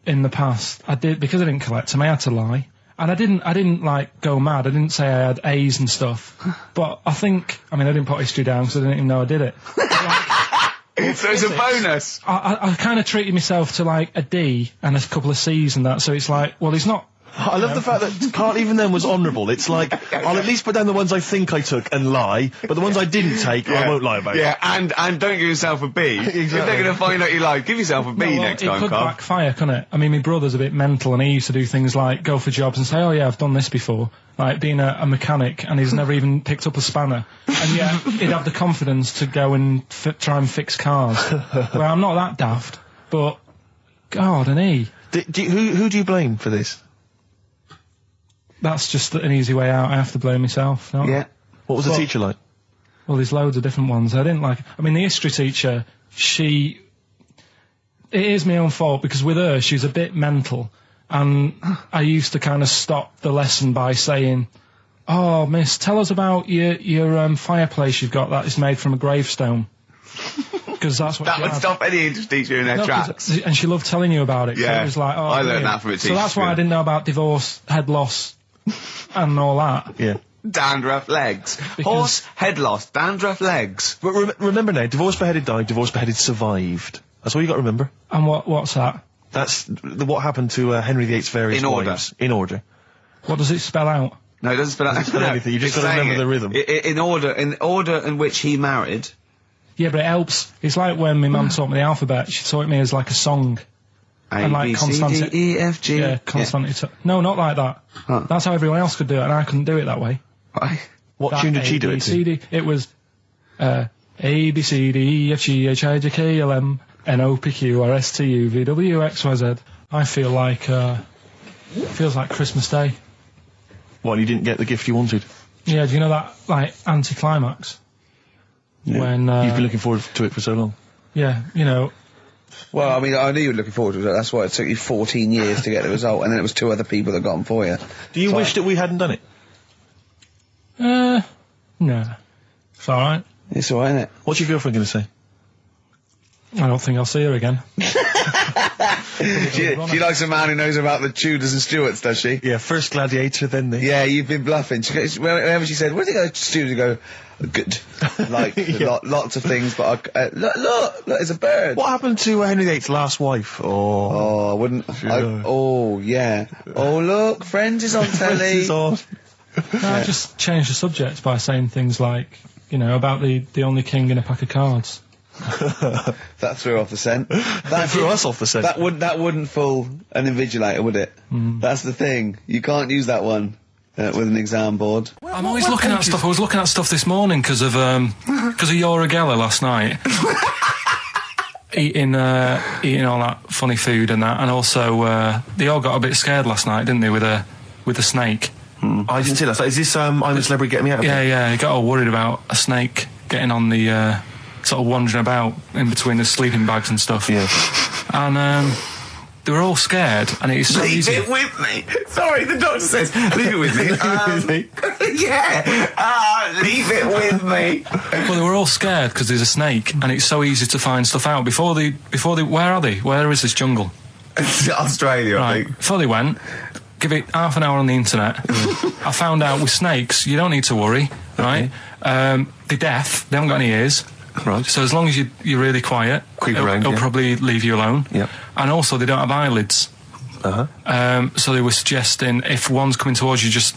in the past, I did, because I didn't collect them, I had to lie. And I didn't like go mad. I didn't say I had A's and stuff. But I didn't put history down because I didn't even know I did it. So it's a bonus. I kind of treated myself to like a D and a couple of C's and that, so it's like, well, he's not. I love the fact that Karl even then was honourable. It's like, I'll at least put down the ones I think I took and lie, but the ones I didn't take, I won't lie about. Yeah, and don't give yourself a B. Exactly. If they're going to find out you lied, give yourself a B next time, It could Karl. backfire, couldn't it? I mean, my brother's a bit mental, and he used to do things like go for jobs and say, "Oh yeah, I've done this before," like being a mechanic, and he's never even picked up a spanner, and yet he'd have the confidence to go and try and fix cars. Well, I'm not that daft, but God, and he. Who do you blame for this? That's just an easy way out. I have to blame myself. No? Yeah. What was the teacher like? Well, there's loads of different ones. I didn't like. I mean, the history teacher, it is my own fault because with her, she's a bit mental, and I used to kind of stop the lesson by saying, "Oh, miss, tell us about your fireplace you've got that is made from a gravestone." Because that's what that she would had. Stop any English teacher in their tracks. And she loved telling you about it. Yeah. So it was like, oh, I learned brilliant. that from a teacher. So that's why I didn't know about divorce, head loss, and all that. Yeah. Dandruff legs. Horse, head loss, dandruff legs. But remember now, divorce beheaded died, divorce beheaded survived. That's all you got to remember. And what's that? That's what happened to Henry VIII's various wives. In order. What does it spell out? No, it doesn't spell out anything. You just got to remember the rhythm. In order in which he married. Yeah, but it helps. It's like when my mum taught me the alphabet. She taught me as like a song. A, B, C, D, E, F, G. Yeah, consonant. No, not like that. Huh. That's how everyone else could do it, and I couldn't do it that way. Right. What tune did she do it to? It was A, B, C, D, E, F, G, H, I, J, K, L, M, N, O, P, Q, R, S, T, U, V, W, X, Y, Z. I feel like, feels like Christmas Day. What, you didn't get the gift you wanted? Yeah, do you know that, like, anticlimax? Yeah. When, you've been looking forward to it for so long. Yeah, you know. Well, I mean, I knew you were looking forward to it. That's why it took you 14 years to get the result, and then it was 2 other people that got them for you. Do you wish that we hadn't done it? No. It's alright. It's alright, isn't it? What's your girlfriend going to say? I don't think I'll see her again. She likes a man who knows about the Tudors and Stuarts, does she? Yeah, first gladiator, then the... Yeah, you've been bluffing. Whenever she said, "Where did you go to Studios?" You go, "Good." Like, lots of things, but look, it's a bird. What happened to Henry VIII's last wife? Oh, I wouldn't... oh, yeah. Oh, look, Friends is on telly. Friends is on. No, I just changed the subject by saying things like, you know, about the only king in a pack of cards. That threw off the scent. That threw us off the scent. That wouldn't fool an invigilator, would it? That's the thing. You can't use that one with an exam board. I'm always looking at stuff. I was looking at stuff this morning because of Yora Geller last night. eating all that funny food and that, and also they all got a bit scared last night, didn't they, with a snake? I didn't see that. So is this I'm a Celebrity, Get Me Out of Here? Yeah, he got all worried about a snake getting on the sort of wandering about in between the sleeping bags and stuff. Yeah. And they were all scared, and it's so easy. Leave it with me. Sorry, the doctor says, leave it with me. Yeah. Leave it with me. Well, they were all scared because there's a snake, and it's so easy to find stuff out. Before they, where are they? Where is this jungle? Australia, I think. Before they went, give it half an hour on the internet. I found out with snakes, you don't need to worry, right? They're deaf, they haven't got any ears. Right. So as long as you're really quiet, it'll probably leave you alone. Yep. And also, they don't have eyelids. So they were suggesting if one's coming towards you, just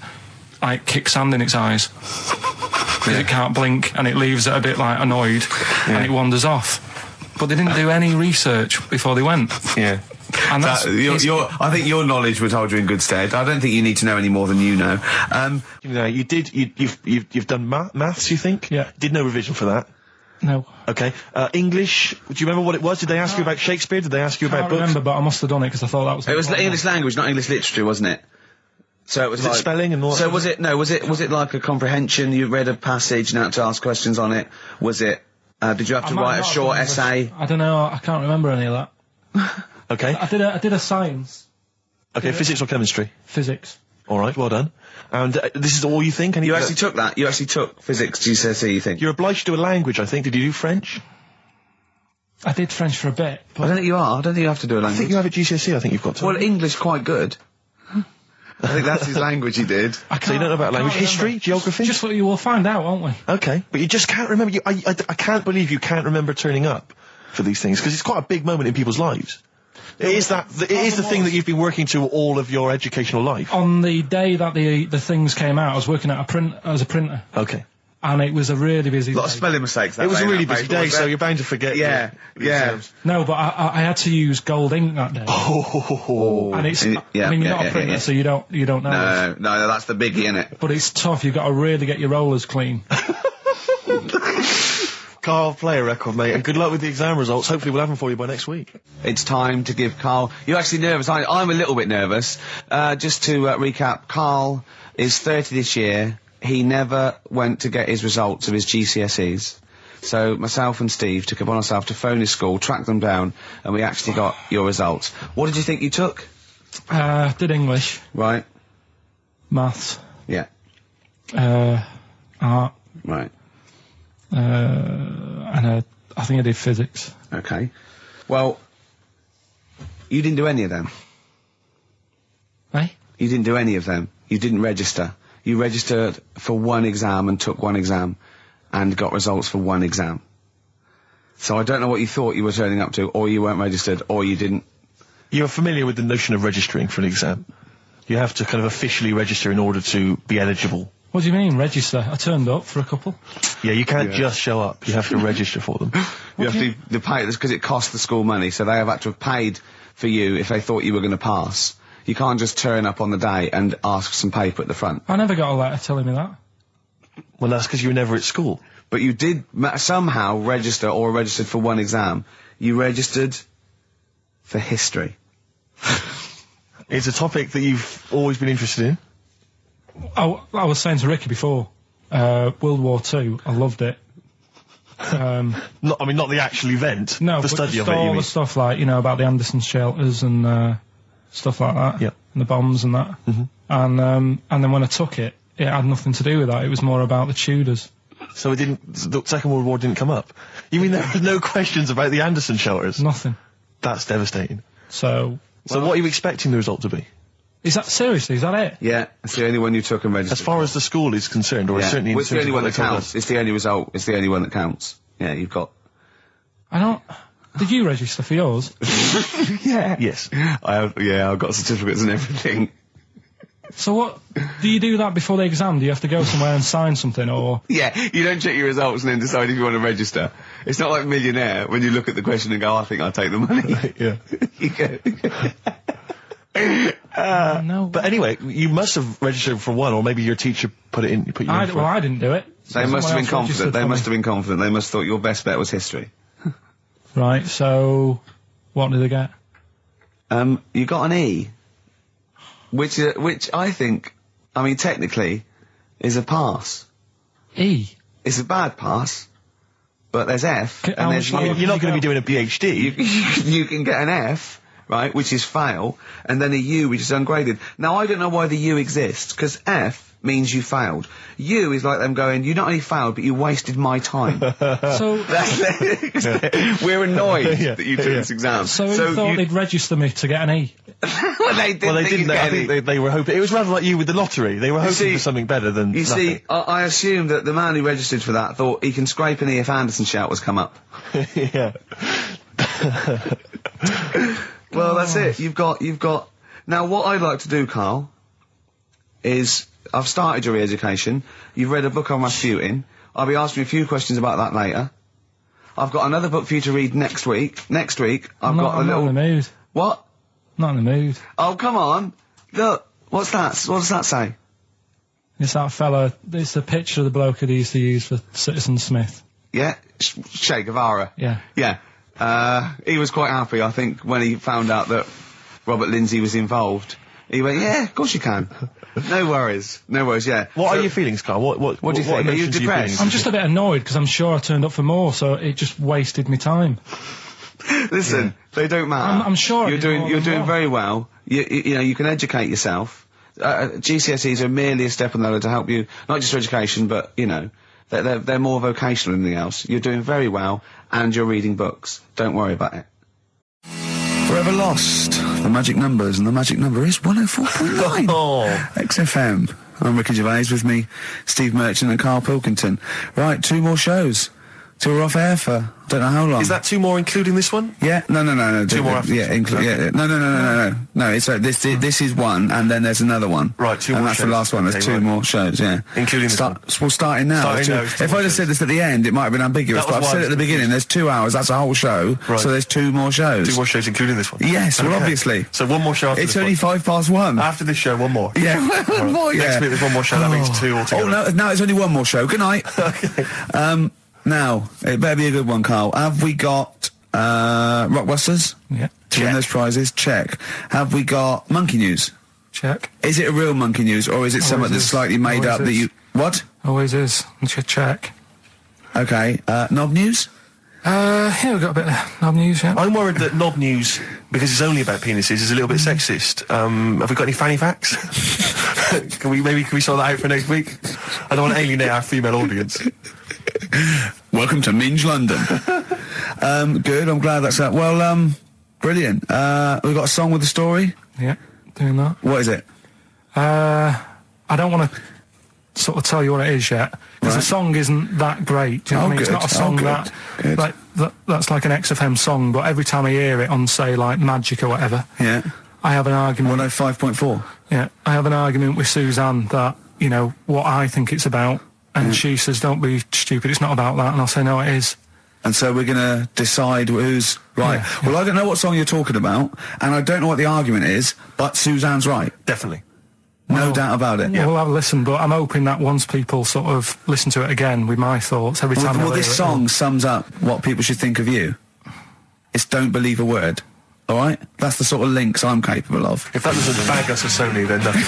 like kick sand in its eyes. because it can't blink and it leaves it a bit like annoyed and it wanders off. But they didn't do any research before they went. Yeah. And that's I think your knowledge would hold you in good stead. I don't think you need to know any more than you know. You've done maths, you think? Yeah. Did no revision for that? no. Okay. English, do you remember what it was? Did they ask you about Shakespeare? Did they ask you I about can't books? remember, but I must have done it because I thought that was. It was English language, not English literature, wasn't it? So it was Was it like spelling and all that So sort was it? No, was it like a comprehension? You read a passage and had to ask questions on it. Was it? Did you have I to might write a not have short done essay? I don't know. I can't remember any of that. Okay. I did a science, Okay, physics or chemistry? physics. All right, well done. And this is all you think? You actually took that. You actually took physics GCSE. You think? You're obliged to do a language, I think. Did you do French? I did French for a bit, I but don't think you are. I don't think you have to do a I language. think you have at GCSE, I think you've got to. Well, English quite good. I think that's his language he did. I So you don't know about I can't language. History? remember. Geography? Just what you will find out, won't we? Okay, but you just can't remember. I can't believe you can't remember turning up for these things, because it's quite a big moment in people's lives. It is the thing that you've been working to all of your educational life. On the day that the things came out, I was working at as a printer, Okay. and it was a really busy A lot of day. spelling mistakes. That It was day a in really that busy paper, day, wasn't so it? you're bound to forget. Yeah, your yeah. exams. No, but I had to use gold ink that day, Oh. and it's. Yeah, I mean, you're yeah, not a yeah, printer, yeah. so you don't know. No, that's the biggie, innit? But it's tough. You've got to really get your rollers clean. Carl, play a record, mate, and good luck with the exam results. Hopefully we'll have them for you by next week. It's time to give Carl... You're actually nervous, aren't you? I'm a little bit nervous. Just to recap, Carl is 30 this year. He never went to get his results of his GCSEs. So myself and Steve took it upon ourselves to phone his school, track them down, and we actually got your results. What did you think you took? Did English, Right? maths, Yeah. art, Right. and I think I did physics. Okay. Well, you didn't do any of them. Eh? You didn't do any of them. You didn't register. You registered for one exam and took one exam and got results for one exam. So I don't know what you thought you were turning up to, or you weren't registered, or you didn't. You're familiar with the notion of registering for an exam. You have to kind of officially register in order to be eligible. What do you mean, register? I turned up for a couple. Yeah, you can't just show up. You have to register for them. You have to pay this because it costs the school money, so they have had to have paid for you if they thought you were going to pass. You can't just turn up on the day and ask some paper at the front. I never got a letter telling me that. Well, that's because you were never at school. But you did somehow register or registered for one exam. You registered for history. It's a topic that you've always been interested in. I was saying to Ricky before, World War II, I loved it. Not the actual event. No, the but study just of it. You all mean? the stuff like, about the Anderson shelters and stuff like that. Yep. And the bombs and that. And then when I took it, it had nothing to do with that. It was more about the Tudors. So it didn't. The Second World War didn't come up. You mean there were no questions about the Anderson shelters? Nothing. That's devastating. So So what are you expecting the result to be? is that seriously? Is that it? Yeah, it's the only one you took and registered. As far as the school is concerned, or yeah. certainly in Well, it's the terms only of one what that they told counts. us. It's the only result. It's the only one that counts. Yeah, you've got. I don't. Did you register for yours? Yeah. Yes. I've got certificates and everything. So what? Do you do that before the exam? Do you have to go somewhere and sign something, or? Yeah, you don't check your results and then decide if you want to register. It's not like Millionaire when you look at the question and go, I think I'll take the money. Yeah. You go. No. But anyway, you must have registered for one, or maybe your teacher put you in for I didn't do it. They must have been Someone else confident. registered They for must me. have been confident. They must have thought your best bet was history. Right. So, what did they get? You got an E, which I think, technically, is a pass. E. It's a bad pass, but there's F, How and there's much U. lower You're not can going to you be doing a PhD. You can get an F, right, which is fail, and then a U, which is ungraded. Now, I don't know why the U exists, because F means you failed. U is like them going, you not only failed, but you wasted my time. So, We're annoyed Yeah, that you took this exam. so who thought they'd register me to get an E? well, they didn't. Well, they think didn't. you'd I get think any. they were hoping. It was rather like you with the lottery. They were hoping see- for something better than You nothing. see, I assume that the man who registered for that thought he can scrape an E if Anderson shout come up. Yeah. Well, that's it. You've got. Now, what I'd like to do, Carl, is I've started your re-education. You've read a book on Rasputin. I'll be asking you a few questions about that later. I've got another book for you to read next week. Next week, I've got a I'm little... not in the mood. What? Not in the mood. Oh, come on. Look, what's that? What does that say? It's that fella. It's a picture of the bloke that he used to use for Citizen Smith. Yeah? Che Guevara. Yeah. Yeah. He was quite happy, I think, when he found out that Robert Lindsay was involved. He went, yeah, of course you can. No worries. No worries, yeah. What are your feelings, Carl? What do you think? Are you emotions depressed? I'm just a bit annoyed because I'm sure I turned up for more, so it just wasted me time. Listen, they don't matter. I'm sure you're doing very well. You know, you can educate yourself. GCSEs are merely a step on the ladder to help you, not just for education, but, you know, they're more vocational than anything else. You're doing very well, and you're reading books. Don't worry about it. Forever Lost, the magic numbers, and the magic number is 104.9. XFM. I'm Ricky Gervais, with me, Steve Merchant and Karl Pilkington. Right, 2 more shows. So we're off air for don't know how long. Is that 2 more including this one? Yeah, no. 2 more after yeah, this one. yeah, no. No, it's this is one, and then there's another one. Right, 2 more and that's shows. the last one. There's Okay, 2 right. more shows, yeah. Including this one. We're starting now. Starting now, it's 2 If more I'd have shows. said this at the end, it might have been ambiguous, That was but I've why said I it at the was beginning, there's 2 hours, that's a whole show, Right. so there's 2 more shows. 2 more shows including this one? Yes, well, Okay. obviously. So 1 more show after It's this only one. 1:05. After this show, 1 more. Yeah, one more, yeah. Next week there's 1 more show, that means 2 altogether. Oh, no, it's only 1 more show. Good night. Okay. Now, it better be a good one, Carl. Have we got, Rockbusters? Yeah. To win those prizes? Check. Have we got Monkey News? Check. Is it a real Monkey News, or is it something that's is. slightly made Always up that is. you... What? Always is. Check. Okay, Knob News? Yeah, we've got a bit of knob news, yeah. I'm worried that Knob News, because it's only about penises, is a little bit sexist. Have we got any fanny facts? Can we sort that out for next week? I don't want to alienate our female audience. Welcome to Minge London. Good, I'm glad that's that. Well, brilliant. We've got a song with a story. Yeah, doing that. What is it? I don't want to sort of tell you what it is yet, because Right. the song isn't that great. Do you know what I mean? It's good. not a song Good. that's like an XFM song, but every time I hear it on, say, like Magic or whatever, Yeah. I have an argument. 105.4. Yeah, I have an argument with Suzanne that, you know, what I think it's about, and she says, don't be stupid, it's not about that, and I'll say, no, it is. And so we're going to decide who's right. Yeah. Well, I don't know what song you're talking about, and I don't know what the argument is, but Suzanne's right. Definitely. No doubt about it. We'll have a listen, but I'm hoping that once people sort of listen to it again with my thoughts, every time Well, I this hear it, song sums up what people should think of you. It's don't believe a word. All right? That's the sort of links I'm capable of. If that doesn't bag us as Sony, then nothing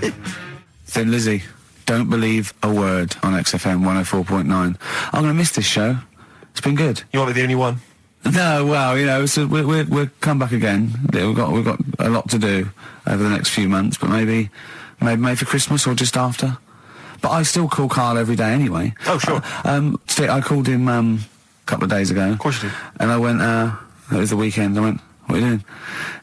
will. Thin Lizzy, don't believe a word on XFM 104.9. I'm going to miss this show. It's been good. You want to be the only one? No, well, you know, so we'll come back again. We've got a lot to do over the next few months, but maybe for Christmas or just after. But I still call Karl every day anyway. Oh, sure. I called him a couple of days ago. Of course you did. And I went, it was the weekend. I went, what are you doing?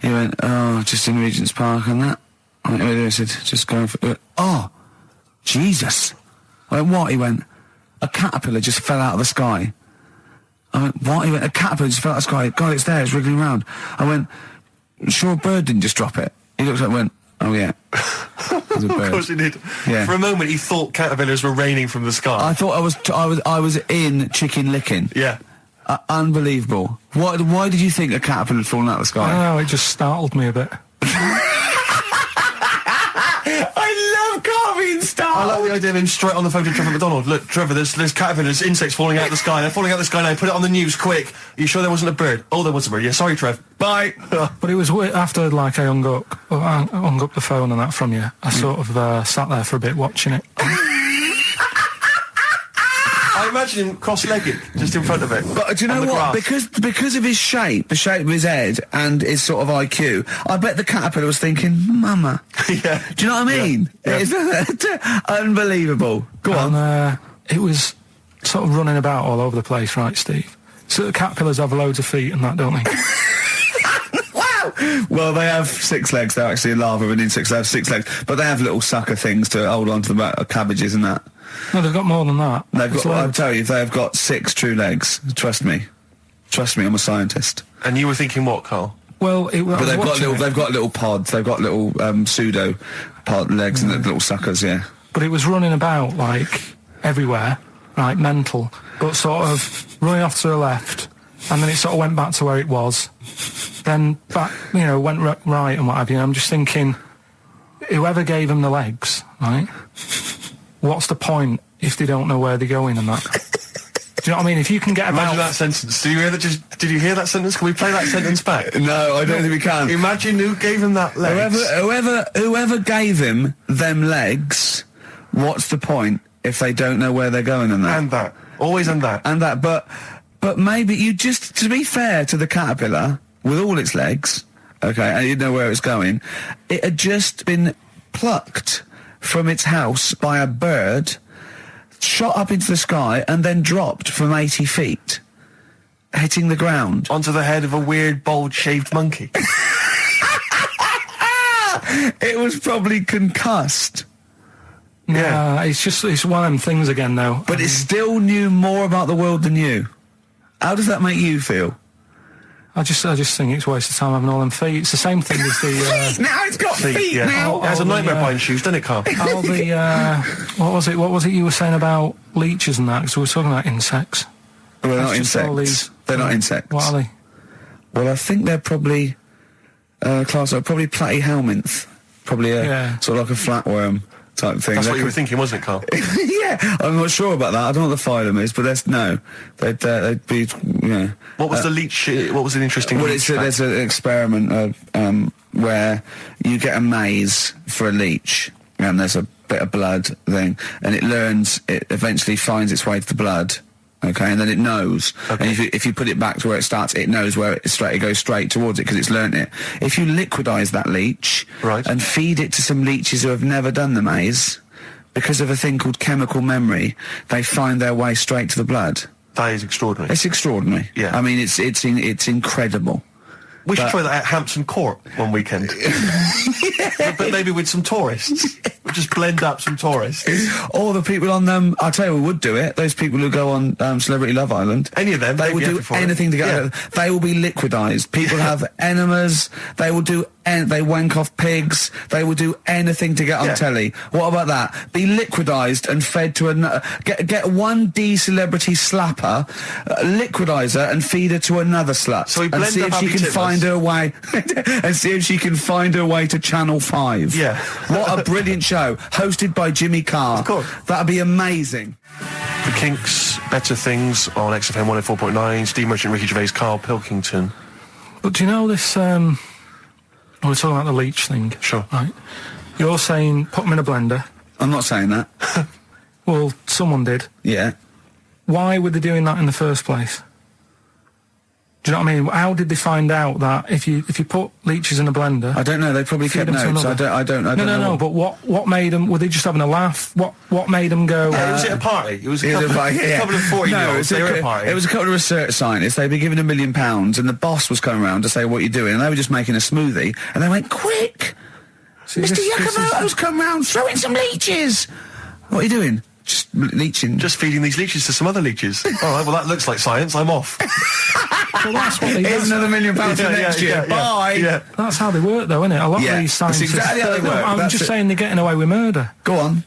He went, oh, just in Regent's Park and that. I went, what are you doing? I said, just going for... oh, Jesus. I went, what? He went, a caterpillar just fell out of the sky. I went, what? He went, a caterpillar just fell out of the sky. God, it's there, it's wriggling around. I went, sure a bird didn't just drop it. He looked up and went, oh yeah. It was a bird. Of course he did. Yeah. For a moment, he thought caterpillars were raining from the sky. I thought I was in Chicken Licking. Yeah. Unbelievable. Why did you think a caterpillar had fallen out of the I sky? don't know, it just startled me a bit. I love Karl being I startled. like the idea of him straight on the phone to Trevor McDonald. Look, Trevor, there's caterpillars, insects falling out of the sky. They're falling out of the sky now. Put it on the news, quick. Are you sure there wasn't a bird? Oh, there was a bird. Yeah, sorry, Trev. Bye. But it was after, like, I hung up the phone and that from you, I sort of sat there for a bit watching it. I imagine him cross-legged, just in front of it. But do you know on the what? grass. Because of his shape, the shape of his head, and his sort of IQ, I bet the caterpillar was thinking, Mama. Yeah. Do you know what I mean? Yeah. It's unbelievable. Go on. And it was sort of running about all over the place, right, Steve? So the caterpillars have loads of feet and that, don't they? Wow! Well, they have 6 legs. They're actually a larva of an insect, so they have 6 legs. But they have little sucker things to hold on to the back of cabbages and that. No, they've got more than that. I'll tell you, they've got 6 true legs. Trust me. Trust me, I'm a scientist. And you were thinking what, Carl? Well, But they've got little pods. They've got little pseudo pod legs and little suckers. Yeah. But it was running about like everywhere, right, mental, but sort of running off to the left, and then it sort of went back to where it was, then back, went right and what have you. I'm just thinking, whoever gave them the legs, right, what's the point if they don't know where they're going and that? Do you know what I mean? If you can get Imagine that sentence. Did you hear that? Did you hear that sentence? Can we play that sentence back? No, I don't think we can. Imagine who gave him that legs. Whoever gave him them legs, what's the point if they don't know where they're going and that? And that. Always and that. And that, but maybe you just, to be fair to the caterpillar, with all its legs, okay, and you didn't know where it was going, it had just been plucked from its house by a bird, shot up into the sky, and then dropped from 80 feet, hitting the ground. Onto the head of a weird, bold-shaved monkey. It was probably concussed. Yeah, it's one of them things again, though. But it still knew more about the world than you. How does that make you feel? I just think it's a waste of time having all them feet. It's the same thing as the... Now it's got feet now! It has a nightmare buying shoes, doesn't it, Carl? all the... what was it you were saying about leeches and that? Because we were talking about insects. Well, they're not That's just all insects. these- They're not insects. What are they? Well, I think they're probably... probably platyhelminths. Probably sort of like a flatworm type thing. That's what you were thinking, wasn't it, Carl? Yeah, I'm not sure about that. I don't know what the phylum is, but they'd be, What was the leech? What was an interesting Well, leech there's an experiment where you get a maze for a leech, and there's a bit of blood thing, and it eventually finds its way to the blood. Okay, and then it knows. Okay. And if you put it back to where it starts, it knows where it goes straight towards it because it's learnt it. If you liquidise that leech Right. and feed it to some leeches who have never done the maze, because of a thing called chemical memory, they find their way straight to the blood. That is extraordinary. It's extraordinary. Yeah. I mean, it's incredible. We should try that at Hampton Court one weekend. but maybe with some tourists. We'll just blend up some tourists. All the people on them, I'll tell you who would do it. Those people who go on Celebrity Love Island. Any of them. They will do anything to get They will be liquidised. People have enemas. They will do they wank off pigs. They will do anything to get on telly. What about that? Be liquidised and fed to get one D-celebrity slapper, liquidise her and feed her to another slut. So we and blend see up if she Abby can Titmus. find her way and see if she can find her way to Channel 5. Yeah. What a brilliant show, hosted by Jimmy Carr. Of course. That'd be amazing. The Kinks, Better Things on XFM 104.9. Steve Merchant, Ricky Gervais, Karl Pilkington. But do you know this, we're talking about the leech thing. Sure. Right. You're saying put them in a blender. I'm not saying that. Well, someone did. Yeah. Why were they doing that in the first place? Do you know what I mean? How did they find out that if you put leeches in a blender... I don't know. They probably feed kept them to notes. another- I don't know. No. But what made them? Were they just having a laugh? What made them go? Was it a party? It was a couple, a couple of 40-year-olds. They were at a party. It was a couple of research scientists. They'd been given £1 million, and the boss was coming around to say what you're doing, and they were just making a smoothie, and they went, "Quick, See, Mr. this- Yakamoto's come round, throw in some leeches." What are you doing? Just leeching. Just feeding these leeches to some other leeches. All right, well, that looks like science. I'm off. Well, that's what they Here's another £1 million for next year. Bye. Yeah. That's how they work, though, isn't it? A lot Yeah, of these that's scientists... exactly how they No, work. I'm That's just it. saying they're getting away with murder. Go on.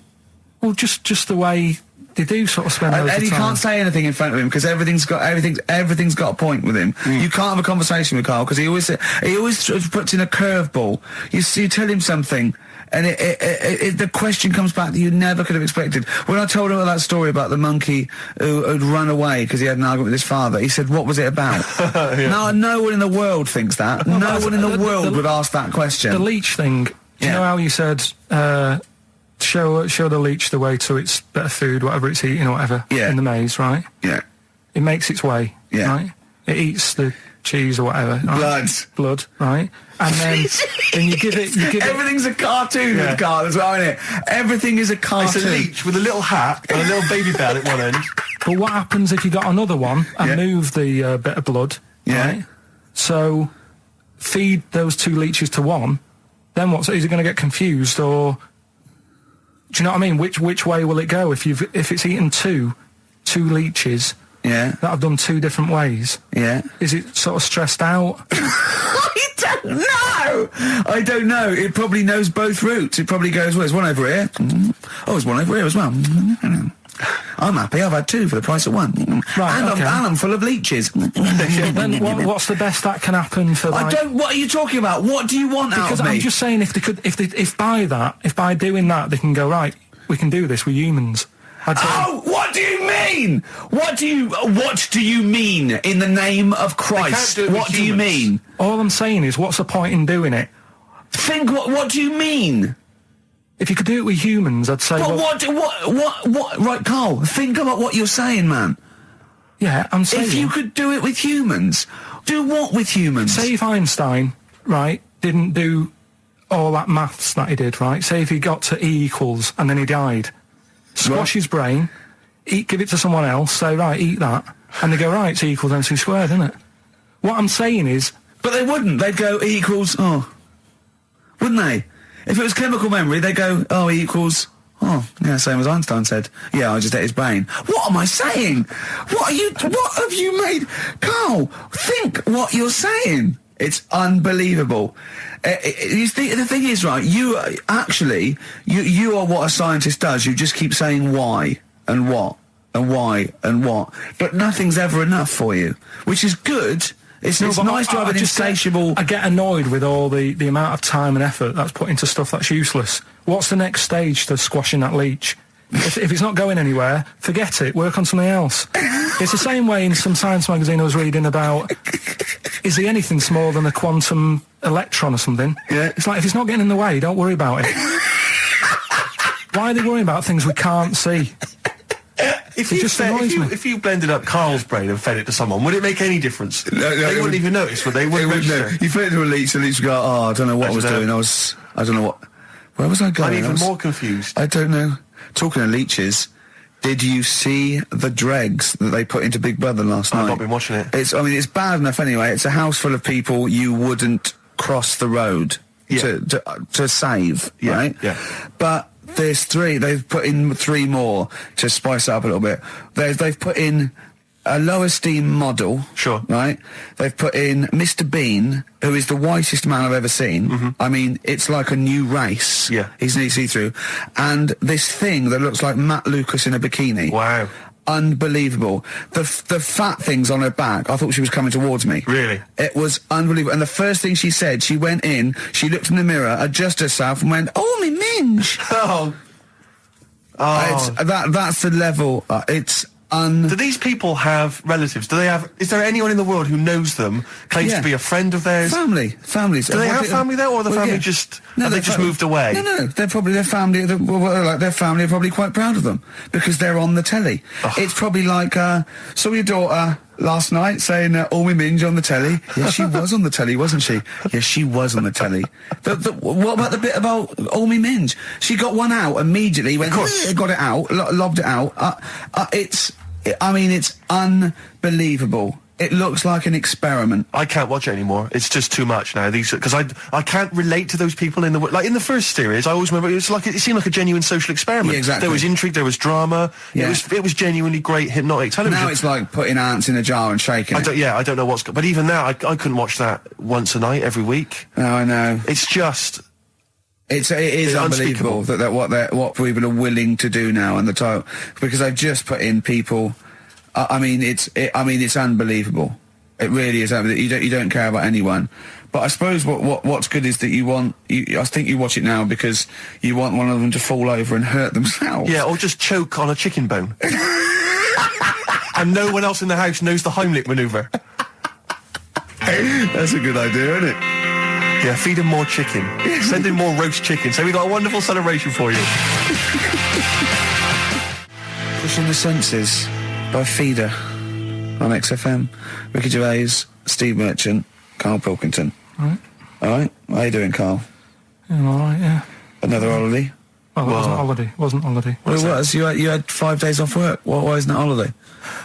Well, just the way they do sort of spend And loads he of time. can't say anything in front of him because everything's got a point with him. You can't have a conversation with Carl because he always sort of puts in a curveball. You tell him something, and the question comes back that you never could have expected. When I told him that story about the monkey who'd run away because he had an argument with his father, he said, "What was it about?" Now, no one in the world thinks that. No one in the world would ask that question. The leech thing. Do you know how you said show the leech the way to its better food, whatever it's eating or whatever, Yeah. in the maze, right? Yeah. It makes its way, Yeah. right? It eats the cheese or whatever. Right? Blood, right? And then you give it... Everything's a cartoon with Carl as well, isn't it? Everything is a cartoon. It's a leech with a little hat and a little baby bell at one end. But what happens if you got another one and move the bit of blood, right? So feed those two leeches to one, then what? So is it going to get confused or... Do you know what I mean? Which way will it go if it's eaten two leeches Yeah. that have done two different ways? Yeah. Is it sort of stressed out? I don't know. It probably knows both routes. It probably goes, well, there's one over here. Oh, there's one over here as well. I'm happy. I've had 2 for the price of 1. Right, and, okay. I'm full of leeches. Then what's the best that can happen for? I like, don't. What are you talking about? What do you want out Because of me? I'm just saying, if by doing that, they can go, right, we can do this. We're humans. I'd say, Oh, what do you mean? What do you mean in the name of Christ? do it with What do you humans. mean? all I'm saying is, what's the point in doing it? Think what do you mean? If you could do it with humans, I'd say, But well, what right, Carl, think about what you're saying, man. yeah, I'm saying. If you could do it with humans, do what with humans? Say if Einstein, right, didn't do all that maths that he did, right? Say if he got to E equals and then he died. Squash his brain, give it to someone else, say, right, eat that. And they go, right, it's E equals MC squared, isn't it? What I'm saying is... But they wouldn't. They'd go E equals, wouldn't they? If it was chemical memory, they'd go, E equals, yeah, same as Einstein said. Yeah, I just ate his brain. What am I saying? What have you made? Carl, think what you're saying. It's unbelievable. The thing is, right, you are what a scientist does. You just keep saying why and what and why and what, but nothing's ever enough for you, which is good. It's nice to have an insatiable... I get annoyed with all the amount of time and effort that's put into stuff that's useless. What's the next stage to squashing that leech? If it's not going anywhere, forget it. Work on something else. It's the same way in some science magazine I was reading about, is there anything smaller than a quantum electron or something? Yeah. It's like, if it's not getting in the way, don't worry about it. Why are they worrying about things we can't see? If you blended up Carl's brain and fed it to someone, would it make any difference? They wouldn't even notice, would they? It would, no. You fed it to a leech, and the leech would go, I don't know what I was doing. I don't know what... Where was I going? I'm even more confused. I don't know. Talking of leeches, did you see the dregs that they put into Big Brother last night? I've not been watching it. It's bad enough anyway. It's a house full of people you wouldn't cross the road to save, right? Yeah. But there's 3. They've put in 3 more to spice it up a little bit. They've put in a low esteem model. Sure. Right? They've put in Mr. Bean, who is the whitest man I've ever seen. Mm-hmm. I mean, it's like a new race. Yeah. He's nearly see-through. And this thing that looks like Matt Lucas in a bikini. Wow. Unbelievable. The fat things on her back, I thought she was coming towards me. Really? It was unbelievable. And the first thing she said, she went in, she looked in the mirror, adjusted herself and went, "Oh, me minge." That's the level. Do these people have relatives? Is there anyone in the world who knows them, claims to be a friend of theirs? Families. Do they have family there, or the family just moved away? No. They're probably their family. Their family are probably quite proud of them because they're on the telly. It's probably like saw your daughter last night saying "all we minge" on the telly. Yeah, she was on the telly, wasn't she? Yeah, she was on the telly. What about the bit about "all me minge"? She got one out immediately. Went, got it out, lobbed it out. It's unbelievable. It looks like an experiment. I can't watch it anymore. It's just too much now. Because I can't relate to those people in the first series. I always remember it seemed like a genuine social experiment. Yeah, exactly. There was intrigue, there was drama. Yeah. It was genuinely great hypnotic television. Now it's like putting ants in a jar and shaking it. I don't know what's. But even now, I couldn't watch that once a night every week. No, I know. It's just. It is unbelievable that what people are willing to do now and the title, because I've just put in people. It's unbelievable. It really is. You don't care about anyone. But I suppose what's good is that I think you watch it now because you want one of them to fall over and hurt themselves. Yeah, or just choke on a chicken bone. And no one else in the house knows the Heimlich manoeuvre. That's a good idea, isn't it? Yeah, feed him more chicken. Send him more roast chicken. So we got a wonderful celebration for you. Pushing the Senses by Feeder on XFM. Ricky Gervais, Steve Merchant, Karl Pilkington. Right. All right. How you doing, Karl? Yeah, all right, yeah. Another holiday? Well, it wasn't holiday. Well, it was. You had 5 days off work. Why isn't it holiday?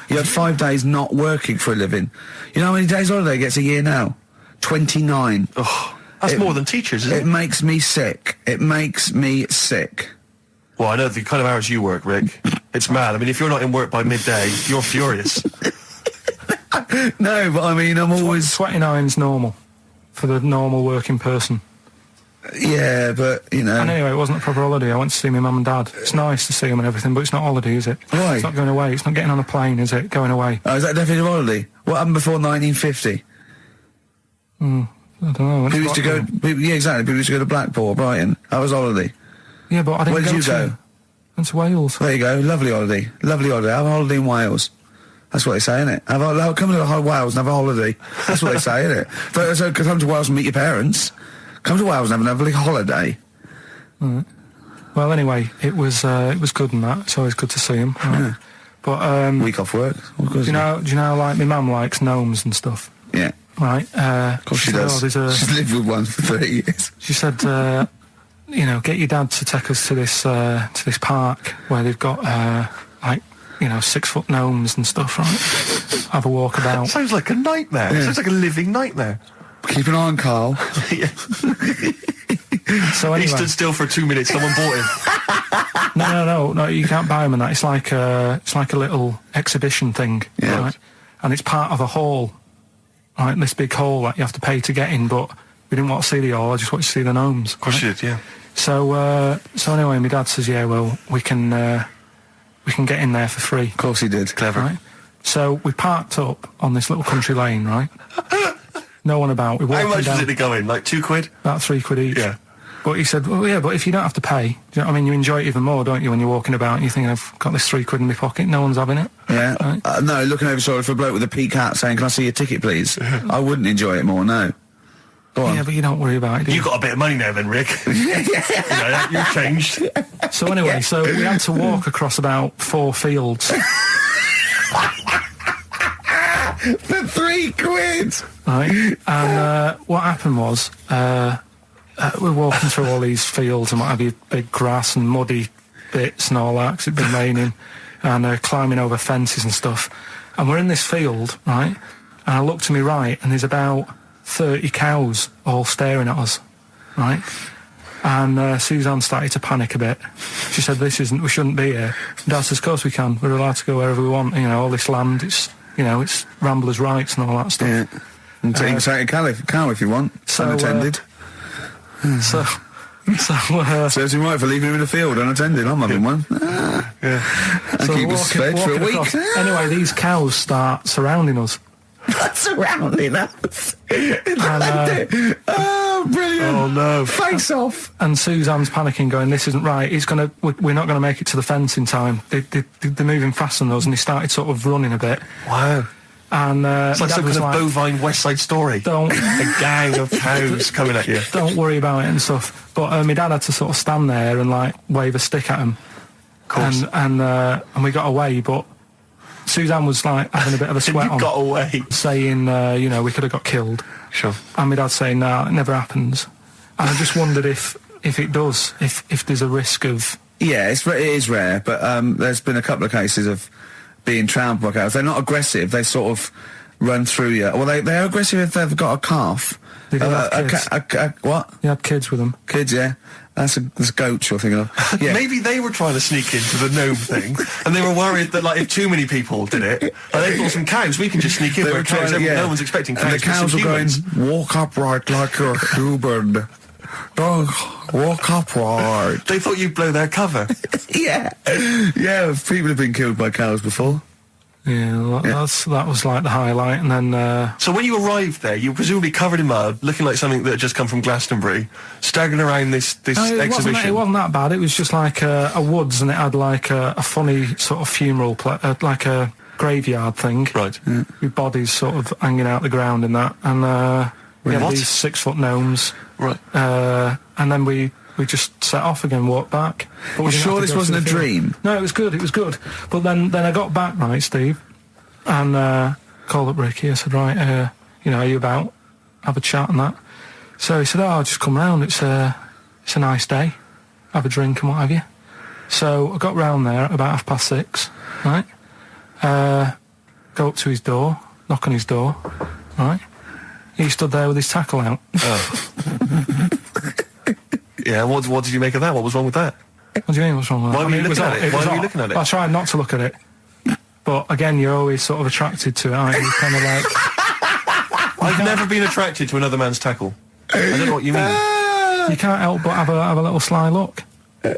You had 5 days not working for a living. You know how many days holiday gets a year now? 29. Oh, that's more than teachers, isn't it? It makes me sick. It makes me sick. Well, I know the kind of hours you work, Rick. It's mad. I mean, if you're not in work by midday, you're furious. No, but I mean, I'm always... 29's normal for the normal working person. Yeah, but, you know... And anyway, it wasn't a proper holiday. I went to see my mum and dad. It's nice to see them and everything, but it's not holiday, is it? Why? It's not going away. It's not getting on a plane, is it? Going away. Oh, is that definitely a holiday? What happened before 1950? I don't know. People used to go... yeah, exactly. People used to go to Blackpool or Brighton. That was holiday. Yeah, but I didn't Where did you to... go? Went to Wales. There you go. Lovely holiday. Lovely holiday. Have a holiday in Wales. That's what they say, innit? Come to Wales and have a holiday. That's what they say, innit? So come to Wales and meet your parents. Come to Wales and have a lovely holiday. Right. Well, anyway, it was good and that. It's always good to see him. Right? Yeah. But week off work. do you know like my mum likes gnomes and stuff? Yeah. Right. Of course she does. She's lived with one for 30 years. She said, get your dad to take us to this park where they've got 6-foot gnomes and stuff. Right. Have a walk about. Sounds like a nightmare. Yeah. Sounds like a living nightmare. Keep an eye on Carl. So anyway, he stood still for 2 minutes. Someone bought him. No. You can't buy them and that. It's like a little exhibition thing, Yeah. right? And it's part of a hall, right? This big hall that you have to pay to get in. But we didn't want to see the hall. I just wanted to see the gnomes. Of course you did, yeah. So anyway, my dad says, yeah, well, we can get in there for free. Of course he did. Clever. Right? So we parked up on this little country lane, right? No one about. We walked How much down, was it to go in? Like £2? about £3 each. Yeah. But he said, well, yeah, but if you don't have to pay, do you know what I mean? You enjoy it even more, don't you, when you're walking about and you think, I've got this £3 in my pocket, no one's having it. Yeah. Right? No, looking over shoulder for a bloke with a peak hat saying, can I see your ticket, please? I wouldn't enjoy it more, no. Go on. Yeah, but you don't worry about it, do you? You got a bit of money now then, Rick. You've changed. So anyway, so we had to walk across about 4 fields. For £3! Right, and what happened was we're walking through all these fields and what have you, big grass and muddy bits and all that, 'cause it'd been raining, and climbing over fences and stuff. And we're in this field, right, and I look to my right and there's about 30 cows all staring at us, right? And Suzanne started to panic a bit. She said, we shouldn't be here. Dad says, of course we can, we're allowed to go wherever we want, all this land, it's Ramblers' rights and all that stuff. Yeah. And take a cow if you want. So, unattended. Serves him right for leaving him in the field unattended. I'm having one. Yeah. And keep us fed for a week. across. Anyway, these cows start surrounding us. Surrounding us. Oh, brilliant. Oh, no. Face off. And Suzanne's panicking, going, this isn't right. We're not going to make it to the fence in time. They're moving faster than us, and he started sort of running a bit. Wow. And It's like Dad some was kind of bovine West Side Story. Don't A gang of cows coming at you. don't worry about it and stuff. But my dad had to sort of stand there and wave a stick at him. Of course. And we got away, but Suzanne was having a bit of a sweat You on, got away. saying, we could have got killed. Sure. And my dad saying, no, it never happens. And I just wondered if it does, if there's a risk of... Yeah, it is rare, but there's been a couple of cases of being trampled by cows. They're not aggressive. They sort of run through you. Well, they're aggressive if they've got a calf. They do have kids. What? They had kids with them. Kids, yeah. That's a goat you're thinking of. Yeah. Maybe they were trying to sneak into the gnome thing, and they were worried that if too many people did it, they thought some cows, we can just sneak in. They Where were cows, trying, yeah. No one's expecting cows. And the cows to were going, humans. walk upright like you're human. Don't walk upright. They thought you'd blow their cover. Yeah. Yeah, people have been killed by cows before. Yeah, that was the highlight. And then... So when you arrived there, you were presumably covered in mud, looking like something that had just come from Glastonbury, staggering around this exhibition. It wasn't that bad. It was just like a woods, and it had a funny sort of funeral, like a graveyard thing. Right. With bodies sort of hanging out the ground and that. And we had What? these 6-foot gnomes. Right. And then we just set off again, walked back. But we didn't Sure have to this go wasn't a through the field. dream? No, it was good. But then I got back, right, Steve, and called up Ricky. I said, right, are you about? Have a chat and that. So he said, I'll just come round. It's a nice day. Have a drink and what have you. So I got round there at about 6:30, right? Go up to his door, knock on his door, right? He stood there with his tackle out. Oh. Yeah, what did you make of that? What was wrong with that? What do you mean, what's wrong with that? Why were you looking at it? Why were you odd. looking at it? I tried not to look at it. But again, you're always sort of attracted to it, aren't you? Kind of like... I've never been attracted to another man's tackle. I don't know what you mean. you can't help but have a little sly look. And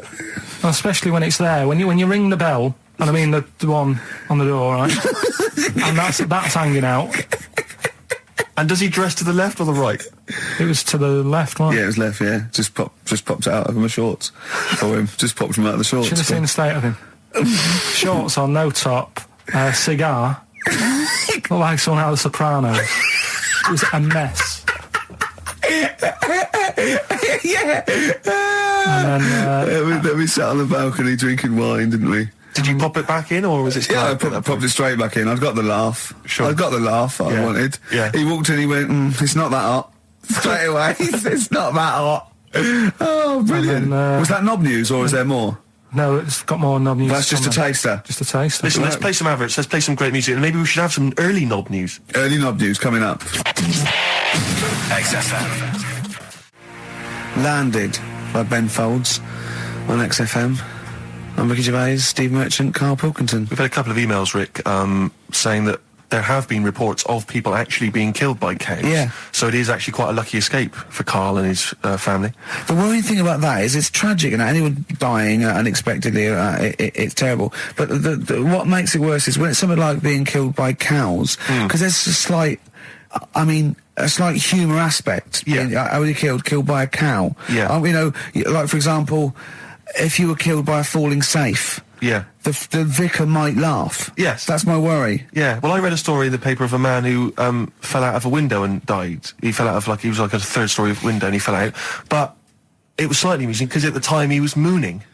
especially when it's there. When you ring the bell, and I mean the one on the door, right? And that's hanging out. And does he dress to the left or the right? It was to the left, wasn't it? Yeah, it was left, yeah. Just popped it out of my shorts for him. Just popped him out of the shorts. Should have seen the state of him. Shorts on, no top, cigar. Looked like someone out of The Sopranos. It was a mess. Yeah. And then, we sat on the balcony drinking wine, didn't we? Did you pop it back in, or was it still Yeah, I out at that popped point? it straight back in. I'd got the laugh. Sure. I'd got the laugh I Yeah. wanted. Yeah. He walked in, he went, it's not that hot. Straight away. It's not that hot. Oh, brilliant. And then, was that knob news, or is there more? no, it's got more knob news. That's just a on there. taster. Just a taster. Listen, let's play some adverts, let's play some great music, and maybe we should have some early knob news. Early knob news coming up. XFM. Landed by Ben Folds on XFM. I'm Ricky Gervais, Steve Merchant, Karl Pilkington. We've had a couple of emails, Rick, saying that there have been reports of people actually being killed by cows. Yeah. So it is actually quite a lucky escape for Karl and his family. The worrying thing about that is it's tragic, and anyone dying unexpectedly, it's terrible. But what makes it worse is when it's something like being killed by cows, because there's a slight humour aspect. Yeah. How were you killed by a cow? Yeah. Like, for example, if you were killed by a falling safe, Yeah. the vicar might laugh. Yes. That's my worry. Yeah, well, I read a story in the paper of a man who fell out of a window and died. He fell out of, he was like a third story window and he fell out. But it was slightly amusing because at the time he was mooning.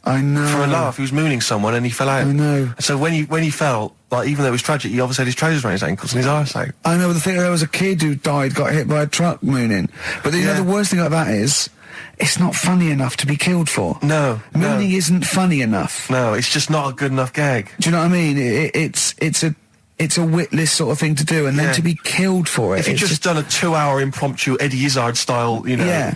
I know. For a laugh, he was mooning someone and he fell out. I know. So when he fell, even though it was tragic, he obviously had his trousers around his ankles and his arse out. I know, the thing, there was a kid who died, got hit by a truck mooning. But you know, the worst thing about that is, it's not funny enough to be killed for. No. Mooning isn't funny enough. No, it's just not a good enough gag. Do you know what I mean? It's a witless sort of thing to do, and then to be killed for it. If you'd it's just done a 2-hour impromptu Eddie Izzard style,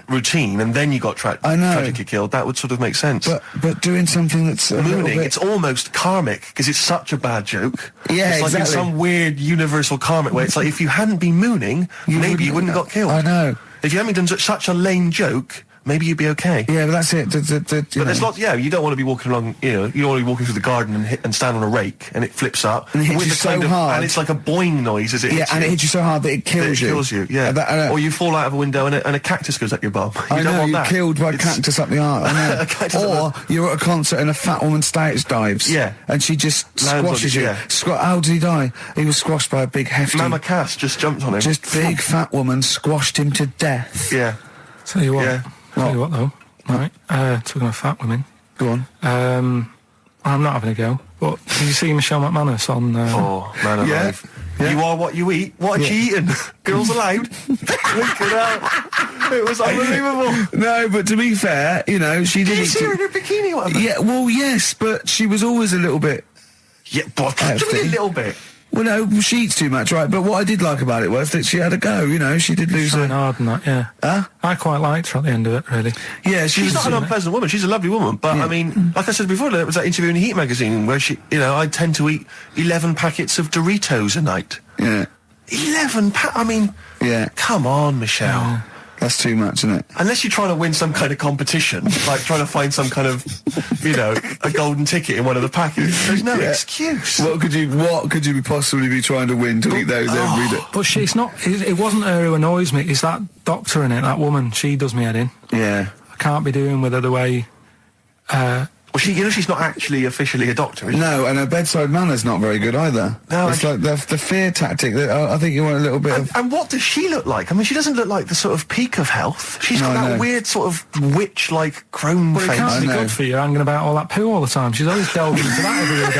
routine, and then you got I know. tragically killed, that would sort of make sense. But doing something that's a little Mooning, bit- it's almost karmic because it's such a bad joke. Yeah, it's like in exactly. some weird universal karmic way. It's like if you hadn't been mooning, maybe you wouldn't have got killed. I know. If you hadn't done such a lame joke, maybe you'd be okay. Yeah, but that's it. But there's lots. Yeah, you don't want to be walking along. You don't want to be walking through the garden and stand on a rake and it flips up And it hits with you the so kind of, hard. and it's like a boing noise as it hits and you. it hits you so hard that it kills you. It kills you, yeah. Or you fall out of a window and a cactus goes up your bum. You I don't know, want you're that. killed by a It's- cactus up the arm. I know. A cactus Or up you're at a concert and a fat woman stage dives. Yeah. And she just Lands on squashes you, you. yeah. How did he die? He was squashed by a big hefty... Mama Cass just jumped on him. Just big fat woman squashed him to death. Yeah. Tell you what. Yeah. Tell you what though. Right. Talking of fat women. Go on. I'm not having a go. But did you see Michelle McManus on? Oh, man alive. You are what you eat. What had she eaten? Girls allowed. Look at that. It was unbelievable. No, but to be fair, she Did did you eat see her in her bikini? Whatever? Yeah, well, yes, but she was always a little bit... Yeah, but just a little bit. Well, no, she eats too much, right? But what I did like about it was that she had a go, she did lose Trying her... hard and that, yeah. Huh? I quite liked her at the end of it, really. Yeah, She's not an unpleasant woman. She's a lovely woman. But, I mean, like I said before, there was that interview in Heat magazine where she, I tend to eat 11 packets of Doritos a night. Yeah, 11 I mean, yeah. come on, Michelle. That's too much, isn't it? Unless you're trying to win some kind of competition, like trying to find some kind of, a golden ticket in one of the packets, there's no excuse. What could you possibly be trying to win to eat those every day? But she's not. It wasn't her who annoys me. It's that doctor in it, that woman. She does me head in. Yeah. I can't be doing with her the way. Well, she's not actually officially a doctor, is she? No, and her bedside manner's not very good either. No, it's like the fear tactic. That I think you want a little bit of... And what does she look like? I mean, she doesn't look like the sort of peak of health. She's got No, I that know. weird sort of witch-like crone But it face. can't be I know. good for you hanging about all that poo all the time. She's always delving into that every other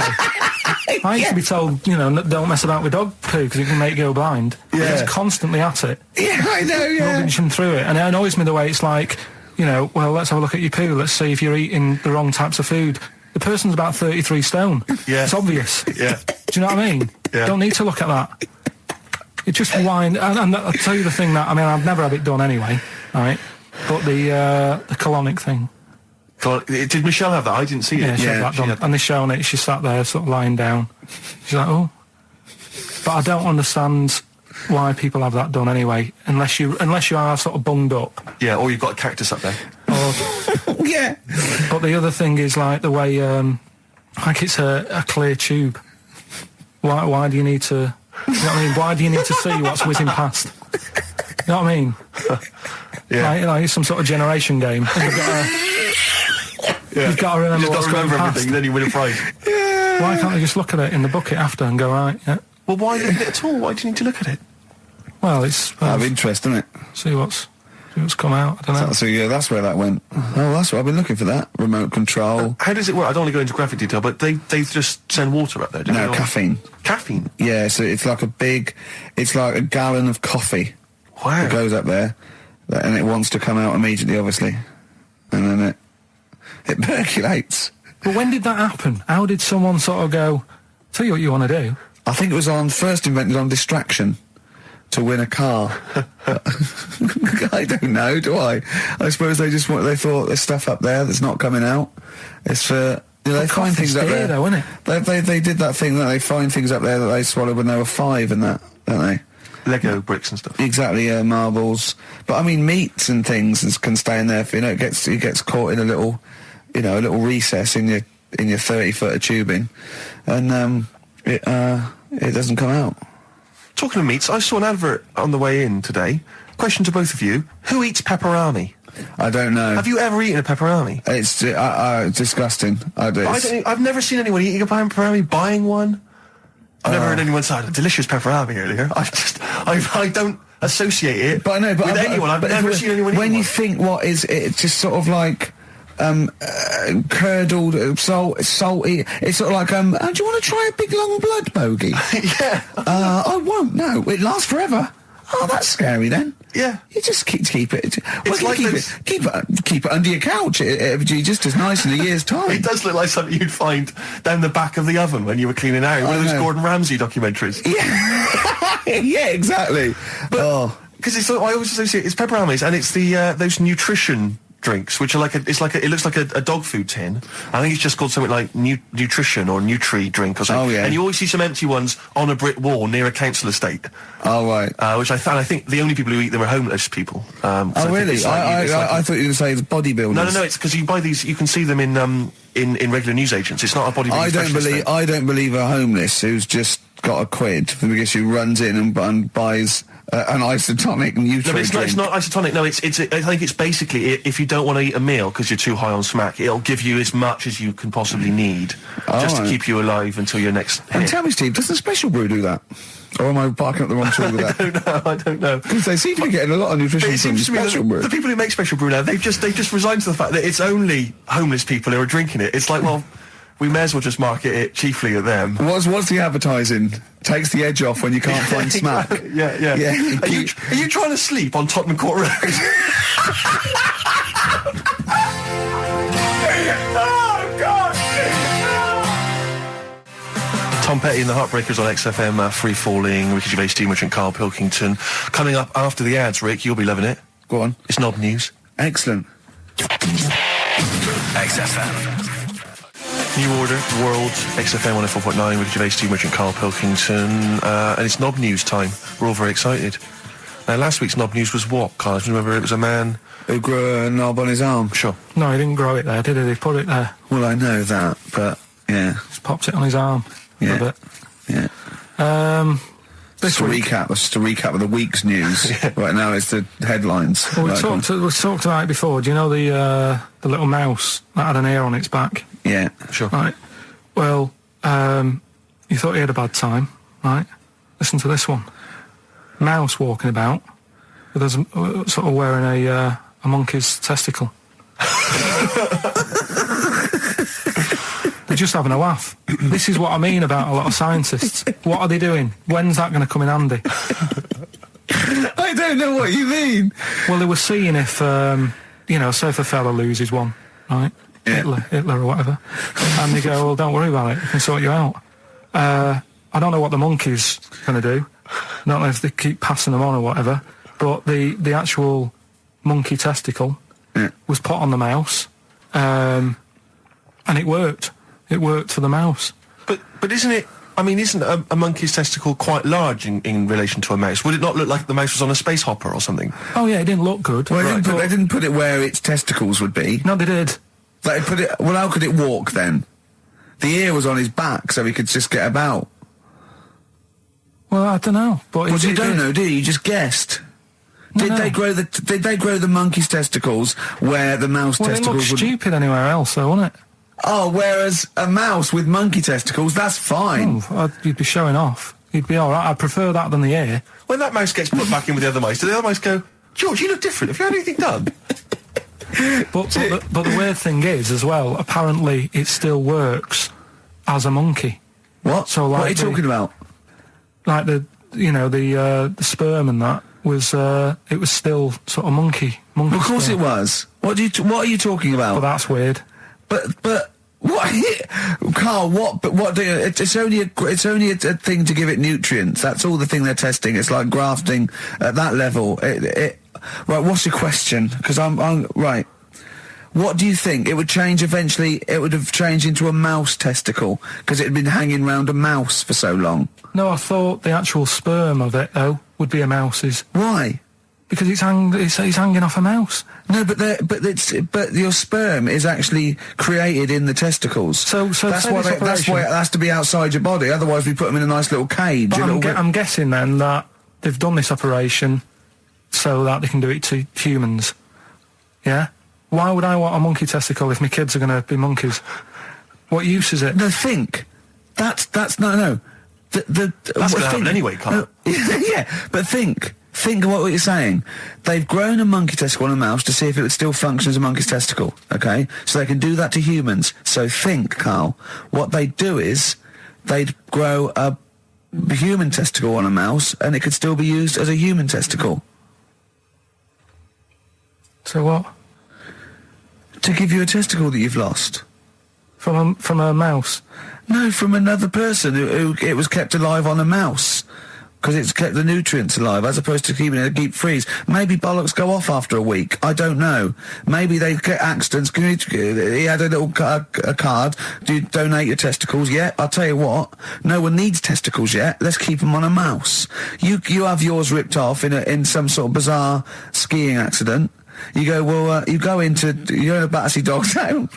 day. I used to be told, don't mess about with dog poo because it can make you go blind. Yeah. She's constantly at it, Yeah, I know, yeah. rubbing through it. And it annoys me the way it's like, well, let's have a look at your poo. Let's see if you're eating the wrong types of food. The person's about 33 stone. Yeah. It's obvious. Yeah. Do you know what I mean? Yeah. Don't need to look at that. It just whine. And I'll tell you the thing that, I've never had it done anyway, right? But the colonic thing. Did Michelle have that? I didn't see it. Yeah, she had that she done. had that. And they're showing it, she sat there sort of lying down. She's like, oh. But I don't understand why people have that done anyway, unless you are sort of bunged up. Yeah, or you've got a cactus up there. Or, Yeah. but the other thing is like the way, like it's a clear tube. Why do you need to? You know what I mean? Why do you need to see what's whizzing past? You know what I mean? Yeah. Like it's some sort of generation game. You've got to remember You've what's got to going remember past. everything, then you win a prize. Why can't they just look at it in the bucket after and go, right, yeah? Well, why look at it at all? Why do you need to look at it? Well, it's... Out of interest, isn't it? see what's come out, I don't know. So yeah, that's where that went. Oh, that's what I've been looking for. That remote control. How does it work? I don't want to go into graphic detail, but they just send water up there, don't they? No, caffeine. Caffeine? Yeah, so it's like it's like a gallon of coffee. Wow. It goes up there, and it wants to come out immediately, obviously, and then it percolates. But when did that happen? How did someone sort of go, tell you what you want to do? I think it was first invented on distraction to win a car. I don't know, do I? I suppose they thought there's stuff up there that's not coming out. It's for... they find things up there, though, isn't it? They did that thing that they find things up there that they swallowed when they were 5 and that, don't they? Lego bricks and stuff. Exactly, marbles. But I mean, meats and things can stay in there. It gets caught in a little recess in your 30-foot of tubing, and it doesn't come out. Talking of meats, I saw an advert on the way in today. Question to both of you: who eats pepperoni? I don't know. Have you ever eaten a pepperoni? It's disgusting. I've never seen anyone eating a pepperoni, buying one. I've never heard anyone say delicious pepperoni earlier. I don't associate it with anyone. I've never seen anyone eat when one. you think what is it, just sort of like curdled, salty. It's sort of like, do you want to try a big long blood bogey? Yeah. I won't. No, it lasts forever. Oh, that's scary then. Yeah. You just keep it. It's like keep it under your couch. It'll be just as nice in a year's time. It does look like something you'd find down the back of the oven when you were cleaning out. One of those Gordon Ramsay documentaries. Yeah. Yeah, exactly. Because it's I always associate it's pepperonis and it's the those nutrition drinks, which are it looks like a dog food tin. I think it's just called something like nutrition or Nutri drink or something. Oh, yeah. And you always see some empty ones on a brick wall near a council estate. Oh, right. Which I think the only people who eat them are homeless people. Oh, really? I thought you were going to say the bodybuilders. No. It's because you buy these. You can see them in regular newsagents. It's not a bodybuilding. I don't believe a homeless who's just got a quid because who runs in and buys an isotonic Nutri No, drink. it's not isotonic. No, it's. I think it's basically if you don't want to eat a meal because you're too high on smack, it'll give you as much as you can possibly need just to keep you alive until your next hit. And tell me, Steve, doesn't Special Brew do that? Or am I barking up the wrong tree with that? I don't know. Because they seem to be getting a lot of nutrition It from seems to me Special Brew. the people who make Special Brew now, they've just resigned to the fact that it's only homeless people who are drinking it. It's like, well, we may as well just market it chiefly at them. What's the advertising? Takes the edge off when you can't find smack. Yeah. Are you trying to sleep on Tottenham Court Road? Oh, God! Tom Petty and the Heartbreakers on XFM, Free Falling, Ricky Gervais, Steve Merchant, Karl Pilkington. Coming up after the ads, Rick, you'll be loving it. Go on. It's Knob News. Excellent. XFM. New Order, World, XFM 104.9, Ricky Gervais, Steve Merchant, Karl Pilkington, and it's Knob News time. We're all very excited. Now, last week's Knob News was what, Karl? Do you remember it was a man who grew a knob on his arm? Sure. No, he didn't grow it there, did he? He put it there. Well, I know that, but, yeah. Just popped it on his arm Yeah. a bit. Yeah. This week... Just a recap of the week's news. Right now it's the headlines. Well, we talked about it before. Do you know the little mouse that had an ear on its back? Yeah. Sure. Right. Well, you thought he had a bad time, right? Listen to this one. Mouse walking about with us, sort of wearing a monkey's testicle. They're just having a laugh. This is what I mean about a lot of scientists. What are they doing? When's that going to come in handy? I don't know what you mean. Well, they were seeing if, say if a fella loses one, right? Yeah. Hitler or whatever. And they go, well, don't worry about it. We can sort you out. I don't know what the monkey's going to do. I don't know if they keep passing them on or whatever. But the actual monkey testicle was put on the mouse. And it worked. It worked for the mouse. But isn't it I mean, isn't a monkey's testicle quite large in relation to a mouse? Would it not look like the mouse was on a space hopper or something? Oh yeah, it didn't look good. Well, they didn't put it where its testicles would be. No, they did. They put it. Well, how could it walk then? The ear was on his back, so he could just get about. Well, I don't know. But Well, you don't know, do you? You just guessed. Did they grow the monkey's testicles where the mouse Well, it testicles looked would? stupid anywhere else, though, wouldn't it? Oh, whereas a mouse with monkey testicles, that's fine. You'd be showing off. You'd be all right. I'd prefer that than the ear. When that mouse gets put back in with the other mice, do the other mice go, George, you look different. Have you had anything done? But the weird thing is, as well, apparently it still works as a monkey. What? So, like, what are you talking about? Like the sperm and that was it was still sort of monkey. Of course sperm. it was. What are you talking about? But that's weird. But what, Carl? What do you? It's only a thing to give it nutrients. That's all the thing they're testing. It's like grafting at that level. Right. What's your question? Because I'm right. What do you think? It would change eventually. It would have changed into a mouse testicle because it had been hanging round a mouse for so long. No, I thought the actual sperm of it though would be a mouse's. Why? Because it's hanging off a mouse. No, but your sperm is actually created in the testicles. So that's why it has to be outside your body. Otherwise, we put them in a nice little cage. But I'm guessing then that they've done this operation so that they can do it to humans. Yeah. Why would I want a monkey testicle if my kids are going to be monkeys? What use is it? No, think. That's no. That's going to happen anyway, Carl. Yeah, but think. Think of what you're saying. They've grown a monkey testicle on a mouse to see if it would still function as a monkey's testicle, okay? So they can do that to humans. So think, Carl. What they'd do is they'd grow a human testicle on a mouse and it could still be used as a human testicle. So what? To give you a testicle that you've lost. From a mouse? No, from another person who it was kept alive on a mouse. Because it's kept the nutrients alive, as opposed to keeping it in a deep freeze. Maybe bollocks go off after a week. I don't know. Maybe they get accidents. He had a little a card. Do you donate your testicles? Yeah, I'll tell you what. No one needs testicles yet. Let's keep them on a mouse. You have yours ripped off in some sort of bizarre skiing accident. You go, well, you go in a Battersea Dog Town.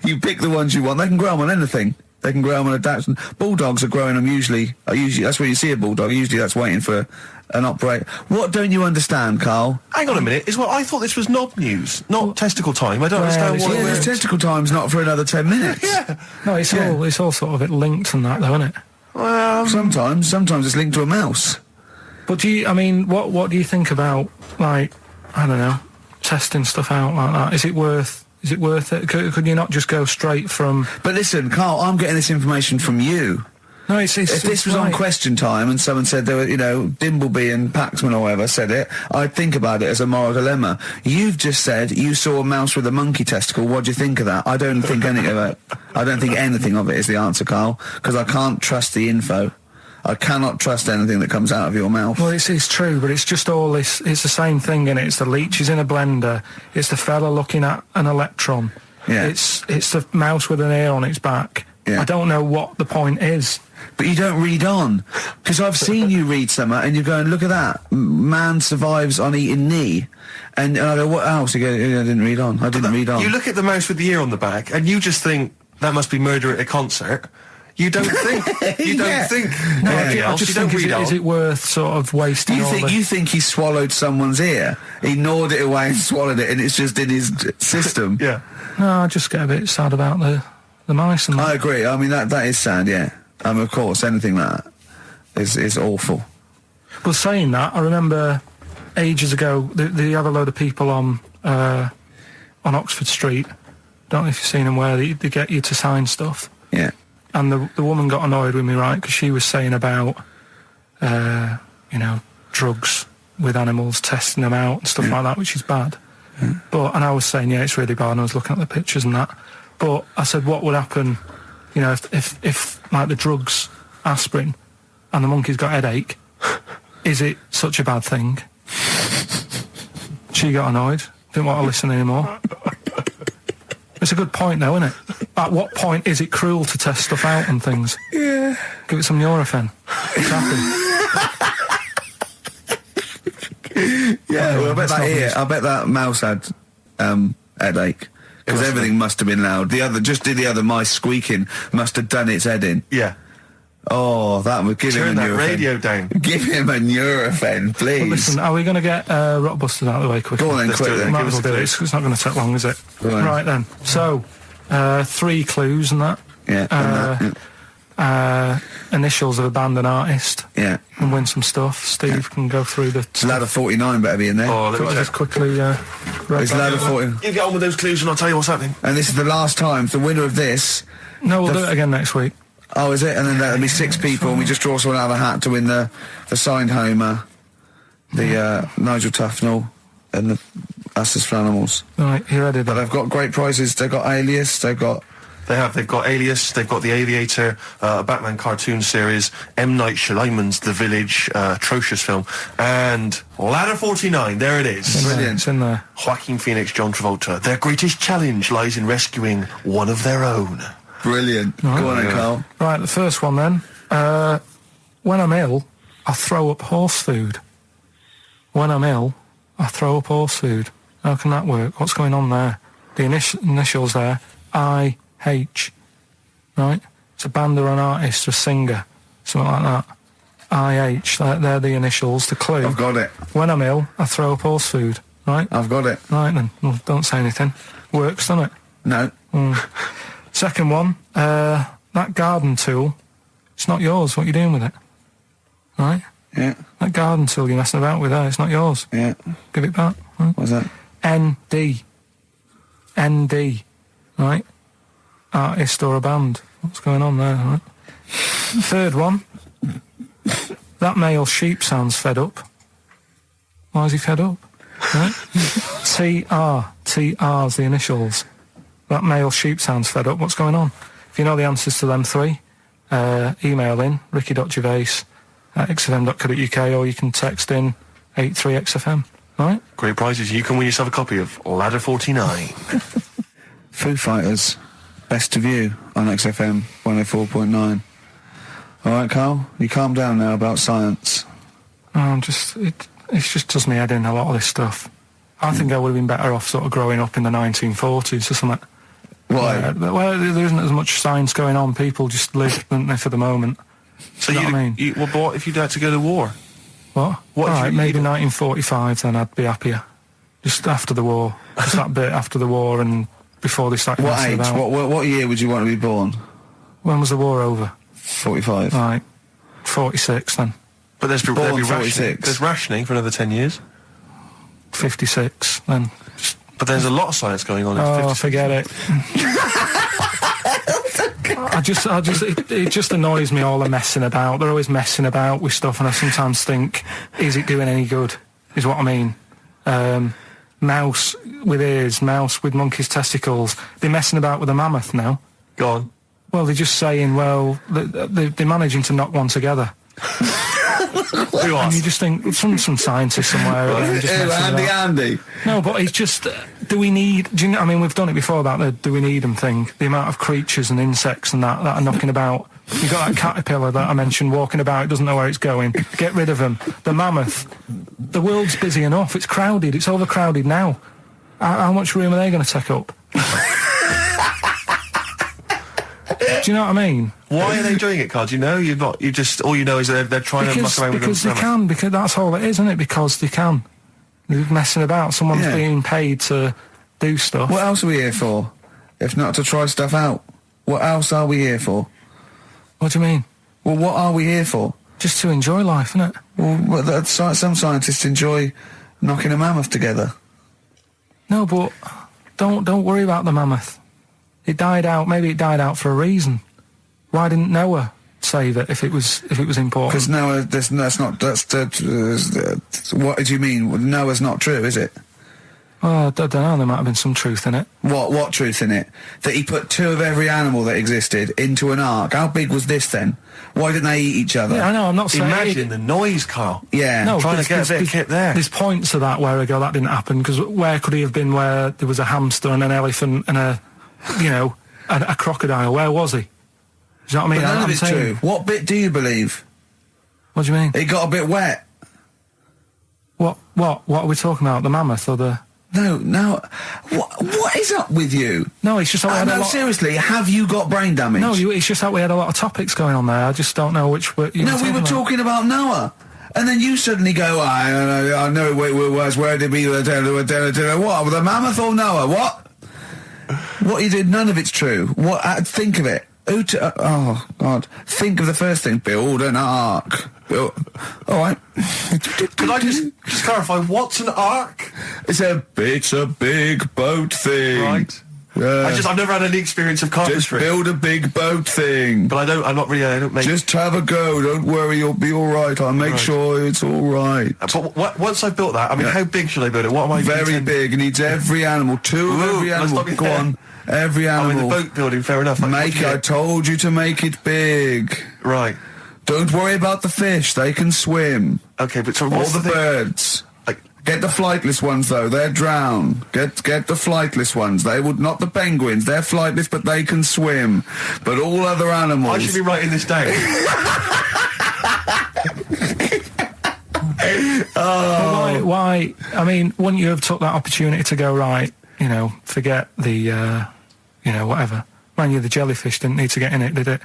You pick the ones you want. They can grow them on anything. They can grow them on a Dachshund. Bulldogs are growing them usually that's where you see a bulldog. Usually that's waiting for an operate. What don't you understand, Carl? Hang on a minute. I thought this was knob news, not testicle time. I don't understand why. Yeah, testicle time's not for another 10 minutes. Yeah. No, it's all sort of linked and that, though, isn't it? Well, sometimes it's linked to a mouse. But what do you think about, like, I don't know, testing stuff out like that? Is it worth it? Could you not just go straight from... But listen, Carl, I'm getting this information from you. No, if this was on Question Time and someone said there were, Dimbleby and Paxman or whoever said it, I'd think about it as a moral dilemma. You've just said you saw a mouse with a monkey testicle. What do you think of that? I don't think anything of it. I don't think anything of it is the answer, Carl, because I can't trust the info. I cannot trust anything that comes out of your mouth. Well, it's true, but it's just all this. It's the same thing, innit? It's the leeches in a blender. It's the fella looking at an electron. Yeah. It's the mouse with an ear on its back. Yeah. I don't know what the point is. But you don't read on. Because I've seen you read somewhere and you're going, look at that. Man survives on eating knee. And I go, what else? You go, I didn't read on. I didn't read on. You look at the mouse with the ear on the back and you just think, that must be murder at a concert. You don't think. You don't think. No, I just think, is it worth sort of wasting You think he swallowed someone's ear? He gnawed it away and swallowed it and it's just in his system? Yeah. No, I just get a bit sad about the mice and that. I agree. I mean, that is sad, yeah. Of course, anything like that is awful. Well, saying that, I remember ages ago, they have a load of people on Oxford Street. Don't know if you've seen them, where they get you to sign stuff. Yeah. And the woman got annoyed with me, right, because she was saying about, drugs with animals, testing them out and stuff like that, which is bad. Yeah. And I was saying, yeah, it's really bad, and I was looking at the pictures and that. But I said, what would happen, if like the drugs, aspirin, and the monkey's got headache, is it such a bad thing? She got annoyed, didn't want to listen anymore. It's a good point, though, isn't it? At what point is it cruel to test stuff out and things? Yeah. Give it some Nurofen. It's happy. Yeah, well, I bet that's I bet that mouse had headache. Because everything must have been loud. The other mice squeaking must have done its head in. Yeah. Oh, that would give Turn him a that Nurofen. radio down. Give him a Nurofen, please. But listen, are we going to get Rockbusters out of the way quickly? Go on then, Let's do quickly. it. Might Give as us well the do it. clues. It's not going to take long, is it? Go on. Right then. So, 3 clues and that. Yeah, Initials of a band and artist. yeah. And win some stuff. Steve can go through the stuff. Ladder 49 better be in there. Oh, let me Got to just check. quickly It's ladder 40. You get on with those clues and I'll tell you what's happening. And this is the last time. The winner of this. No, we'll do it again next week. Oh, is it? And then there'll be 6 people, and we just draw someone out of a hat to win the signed Homer, the Nigel Tufnell, and the Us as Flanimals. Right, you ready But then? they've got great prizes. They've got Alias. They've got. They've got Alias, they've got The Aviator, a Batman cartoon series, M. Night Shyamalan's The Village, atrocious film, and Ladder 49, there it is. Brilliant. It's in there. Joaquin Phoenix, John Travolta. Their greatest challenge lies in rescuing one of their own. Brilliant. Go on then, Carl. Right, the first one then. When I'm ill, I throw up horse food. When I'm ill, I throw up horse food. How can that work? What's going on there? The initials there, I-H. Right? It's a band or an artist or a singer. Something like that. I-H. They're the initials. The clue. I've got it. When I'm ill, I throw up horse food. Right? I've got it. Right then. Well, don't say anything. Works, doesn't it? No. Second one, that garden tool, it's not yours. What are you doing with it? Right? Yeah. That garden tool you're messing about with there, it's not yours. Yeah. Give it back. Right? What's that? ND. ND. Right? Artist or a band. What's going on there? Right? Third one, that male sheep sounds fed up. Why is he fed up? Right? TR. TR's the initials. That male sheep sounds fed up. What's going on? If you know the answers to them 3, email in ricky.gervais@xfm.co.uk, or you can text in 83XFM. Right? Great prizes. You can win yourself a copy of Ladder 49. Foo Fighters. Best of You on XFM 104.9. All right, Carl. You calm down now about science. It just does me head in, a lot of this stuff. I think I would have been better off sort of growing up in the 1940s or something. Why? Where there isn't as much science going on. People just live, don't they, for the moment. So You know what I mean? well, but what if you'd had to go to war? What? What All if right, you- maybe 1945, then I'd be happier. Just after the war. Just that bit after the war and before they started What messing age? about. What year would you want to be born? When was the war over? 45. Right. 46 then. But there'd be Born rationing. 46. There's rationing for another 10 years. 56 then. But there's a lot of science going on in Oh, 56. forget it. It just annoys me, all the messing about. They're always messing about with stuff, and I sometimes think, is it doing any good? Is what I mean. Mouse with ears, mouse with monkey's testicles. They're messing about with a mammoth now. Go on. Well, they're just saying, well, they're managing to knock one together. Who And you asked? just think, some scientist somewhere. Just Ew, messing Andy, about. Andy. No, but it's just, do you know, I mean, we've done it before about the do we need them thing. The amount of creatures and insects and that are knocking about. You've got that caterpillar that I mentioned walking about, it doesn't know where it's going. Get rid of them. The mammoth. The world's busy enough. It's crowded. It's overcrowded now. How much room are they going to take up? Do you know what I mean? Why are they doing it, Carl? Do you know? All you know is that they're trying to muck around with Because them. they can. Because that's all it is, isn't it? Because they can. They're messing about. Someone's Yeah. being paid to do stuff. What else are we here for? If not to try stuff out. What else are we here for? What do you mean? Well, what are we here for? Just to enjoy life, isn't it? Well, some scientists enjoy knocking a mammoth together. No, but don't worry about the mammoth. It died out. Maybe it died out for a reason. Why didn't Noah save it if it was important? Because Noah, what do you mean? Noah's not true, is it? Well, I don't know. There might have been some truth in it. What truth in it? That he put 2 of every animal that existed into an ark. How big was this then? Why didn't they eat each other? Yeah, I know. I'm not saying. Imagine the noise, Carl. Yeah. No, Trying to get a bit of kit there. There's points to that where I go, that didn't happen, because where could he have been where there was a hamster and an elephant and a crocodile? Where was he? you know what I mean? But none I'm of it's saying, true. What bit do you believe? What do you mean? It got a bit wet. What are we talking about? The mammoth or the... No. What is up with you? No, it's just that we had a No, lot... seriously, have you got brain damage? No, it's just that we had a lot of topics going on there. I just don't know which... No, we were talking about Noah. And then you suddenly go, I know where did we... What? The mammoth or Noah? What? What you did, none of it's true. What? Think of it. Oh, God. Think of the first thing. Build an ark. All right. Could I just clarify, what's an ark? It's a big boat thing. Right. I've never had any experience of Just carpentry. build a big boat thing. But I don't make... Just have a go. Don't worry, you'll be all right. I'll make sure it's all right. But once I've built that, I mean, how big should I build it? What am I... Very big. It needs every animal. Two of every let's animal. not be Go fair. on. Every I animal. mean, the boat building, fair enough. I told you to make it big. Right. Don't worry about the fish. They can swim. Okay, but so All what's the thing? birds. Like, Get the flightless ones though. They're drown. Get the flightless ones. They would not the penguins. They're flightless, but they can swim. But all other animals. I should be writing this down. Why? I mean, wouldn't you have took that opportunity to go, right, forget the, whatever. Man, the jellyfish didn't need to get in it, did it?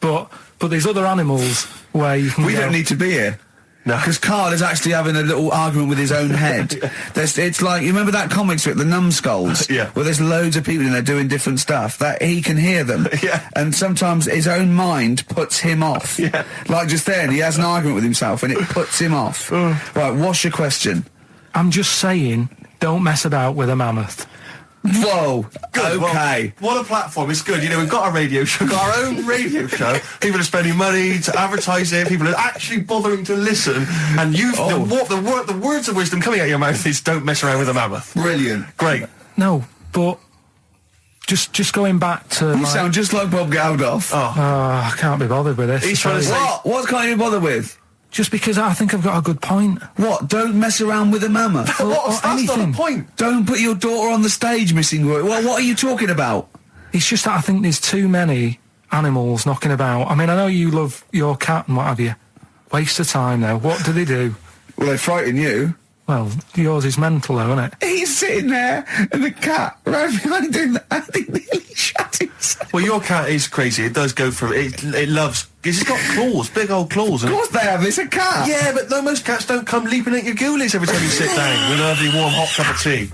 But there's other animals where you can We go, don't need to be here. No. Because Karl is actually having a little argument with his own head. It's like, you remember that comic strip, The Numbskulls? Yeah. Where there's loads of people in there doing different stuff, that he can hear them. Yeah. And sometimes his own mind puts him off. Yeah. Like just then, he has an argument with himself and it puts him off. Right, what's your question? I'm just saying, don't mess about with a mammoth. Whoa, Good. okay. Well, what a platform. It's good. We've got a radio show, got our own radio show. People are spending money to advertise it. People are actually bothering to listen. And the words of wisdom coming out of your mouth is don't mess around with a mammoth. Brilliant. Great. No, but just going back to... You sound just like Bob Geldof. I can't be bothered with this. He's trying to say... What can't you bother with? Just because I think I've got a good point. What? Don't mess around with a mammoth. That's not anything. the point. Don't put your daughter on the stage, missing word. What are you talking about? It's just that I think there's too many animals knocking about. I mean, I know you love your cat and what have you. Waste of time, though. What do they do? Well, they frighten you. Well, yours is mental, though, isn't it? He's sitting there, and the cat right behind him, and he nearly shut himself. Well, your cat is crazy. It does go for it. It loves... It's got claws, big old claws. Of course they have. It's a cat. Yeah, but no, most cats don't come leaping at your ghoulies every time you sit down with a lovely warm hot cup of tea.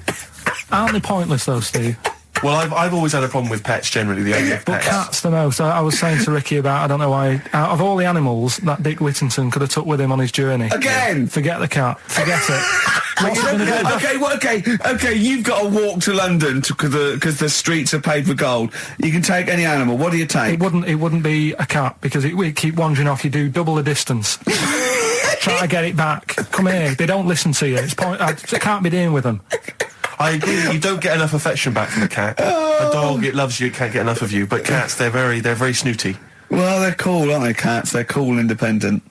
Aren't they pointless, though, Steve? Well, I've always had a problem with pets generally, the idea of But pets. cats the most. I was saying to Ricky about, I don't know why, out of all the animals that Dick Whittington could have took with him on his journey. Again. Forget the cat. Forget it. What's it gonna do? Okay, you've got to walk to London because the streets are paved with gold. You can take any animal. What do you take? It wouldn't be a cat because it would keep wandering off. You do double the distance. Try to get it back. Come here. They don't listen to you. I can't be dealing with them. I agree. You don't get enough affection back from a cat. A dog, it loves you, it can't get enough of you. But cats, they're very snooty. Well, they're cool, aren't they, cats? They're cool, independent.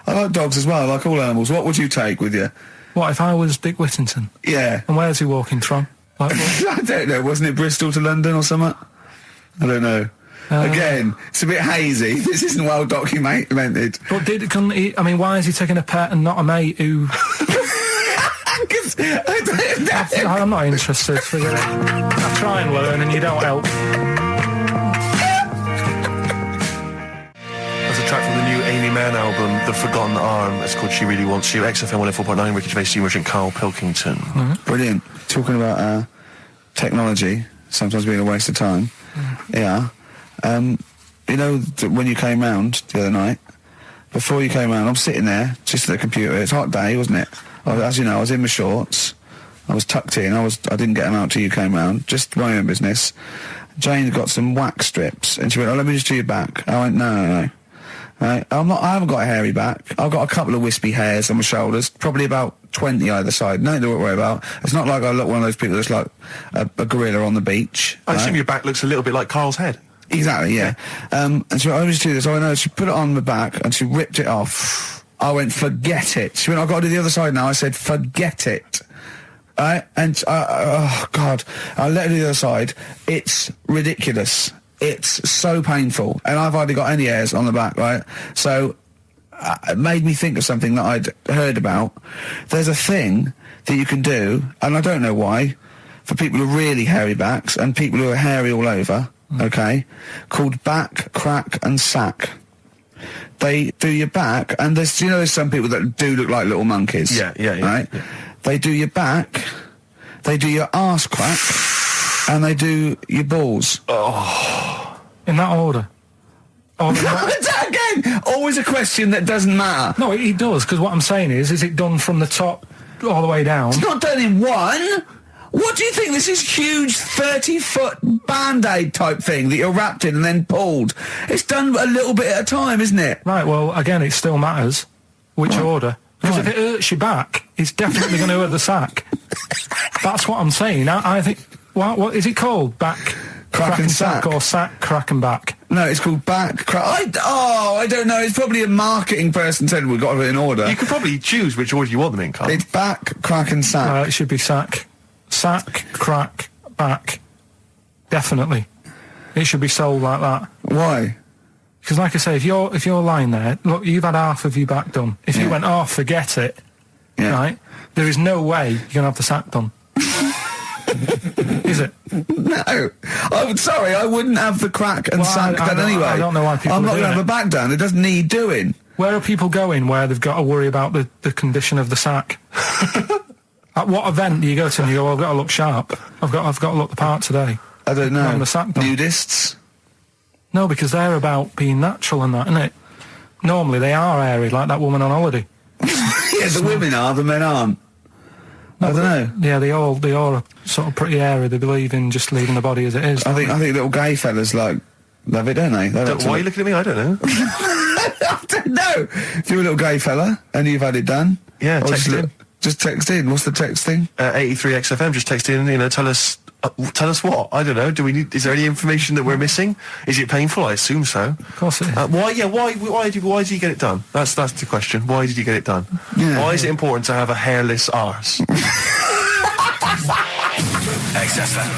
I like dogs as well. I like all animals. What would you take with you? What if I was Dick Whittington? Yeah. And where's he walking from? Like, I don't know. Wasn't it Bristol to London or something? I don't know. Again, it's a bit hazy. This isn't well documented. but couldn't he? I mean, why is he taking a pet and not a mate who? I'm not interested. I try and learn, and you don't help. There's a track from the new Amy Mann album, The Forgotten Arm. It's called She Really Wants You. XFM 104.9, Ricky Gervais, Steve Merchant, Karl Pilkington. Brilliant. Talking about technology sometimes being a waste of time. Yeah. When you came round the other night, before you came round, I'm sitting there, just at the computer. It's a hot day, wasn't it? As you know, I was in my shorts. I was tucked in. I didn't get them out till you came round. Just my own business. Jane got some wax strips, and she went, "Oh, let me just do your back." I went, "No. Right? I haven't got a hairy back. I've got a couple of wispy hairs on my shoulders, probably about 20 either side. Nothing to worry about. It's not like I look one of those people that's like a gorilla on the beach." I right? assume your back looks a little bit like Carl's head. Exactly, yeah. And she went, "Oh, let me just do this." I went, "No." She put it on my back, and she ripped it off. I went, "Forget it." She went, "I've got to do the other side now." I said, "Forget it." And oh God, I let her do the other side. It's ridiculous. it's so painful, and I've hardly got any hairs on the back, right? So it made me think of something that I'd heard about. There's a thing that you can do, and I don't know why, for people with really hairy backs and people who are hairy all over, okay, called back, crack and sack. They do your back, and there's some people that do look like little monkeys. Yeah. Right? Yeah. They do your back, they do your arse crack, and they do your balls. Oh. In that order. Again, always a question that doesn't matter. No, it does, because what I'm saying is it done from the top all the way down? It's not done in one. What do you think? This is huge 30-foot Band-Aid type thing that you're wrapped in and then pulled. It's done a little bit at a time, isn't it? Right, well, again, it still matters which order. Because if it hurts your back, it's definitely going to hurt the sack. That's what I'm saying. I think... What is it called? Back... Crack and sack. Or sack, crack and back? No, it's called back, crack... I don't know. It's probably a marketing person said we've got it in order. You could probably choose which order you want them in, Carl. It's back, crack and sack. It should be sack. Sack, crack, back. Definitely. It should be sold like that. Why? Because like I say, if you're lying there, look, you've had half of your back done. If you went, forget it, right, there is no way you're going to have the sack done. Is it? No. I'm sorry, I wouldn't have the crack and sack done anyway. I don't know why people I'm not going to have a back done. It doesn't need doing. Where are people going where they've got to worry about the condition of the sack? At what event do you go to and you go, I've got to look sharp. I've got to look the part today. I don't know. The sack done. Nudists? No, because they're about being natural and that, isn't it? Normally they are airy, like that woman on holiday. Yeah, the women are, the men aren't. I don't know. Yeah, they all are sort of pretty airy. They believe in just leaving the body as it is. I think little gay fellas love it, don't they? Why are you looking at me? I don't know. I don't know. If you're a little gay fella and you've had it done, text in. Just text in. What's the text thing? 83 XFM. Just text in. Tell us what. I don't know. Is there any information that we're missing? Is it painful? I assume so. Of course it is. Why did you get it done? That's the question. Why did you get it done? Yeah. Why is it important to have a hairless arse? XFM.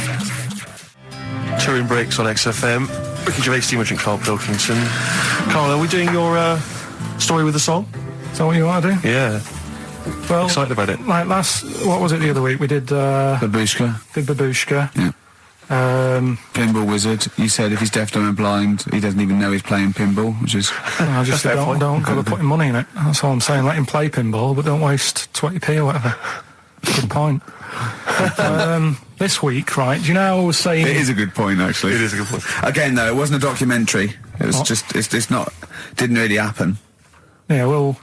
Touring breaks on XFM. Ricky Gervais, Steve Merchant, Karl Pilkington. Karl, are we doing your story with a song? Is that what you want to do? Yeah. Well, excited about it. Like what was it the other week? We did Babushka. Did Babushka. Yeah. Pinball Wizard. You said if he's deaf, dumb and blind, he doesn't even know he's playing pinball, which is... I just don't go to putting money in it. That's all I'm saying. Let him play pinball, but don't waste 20p or whatever. Good point. This week, right, do you know how I was saying... It is a good point, actually. It is a good point. Again, though, it wasn't a documentary. It was it's not... Didn't really happen. Yeah, well...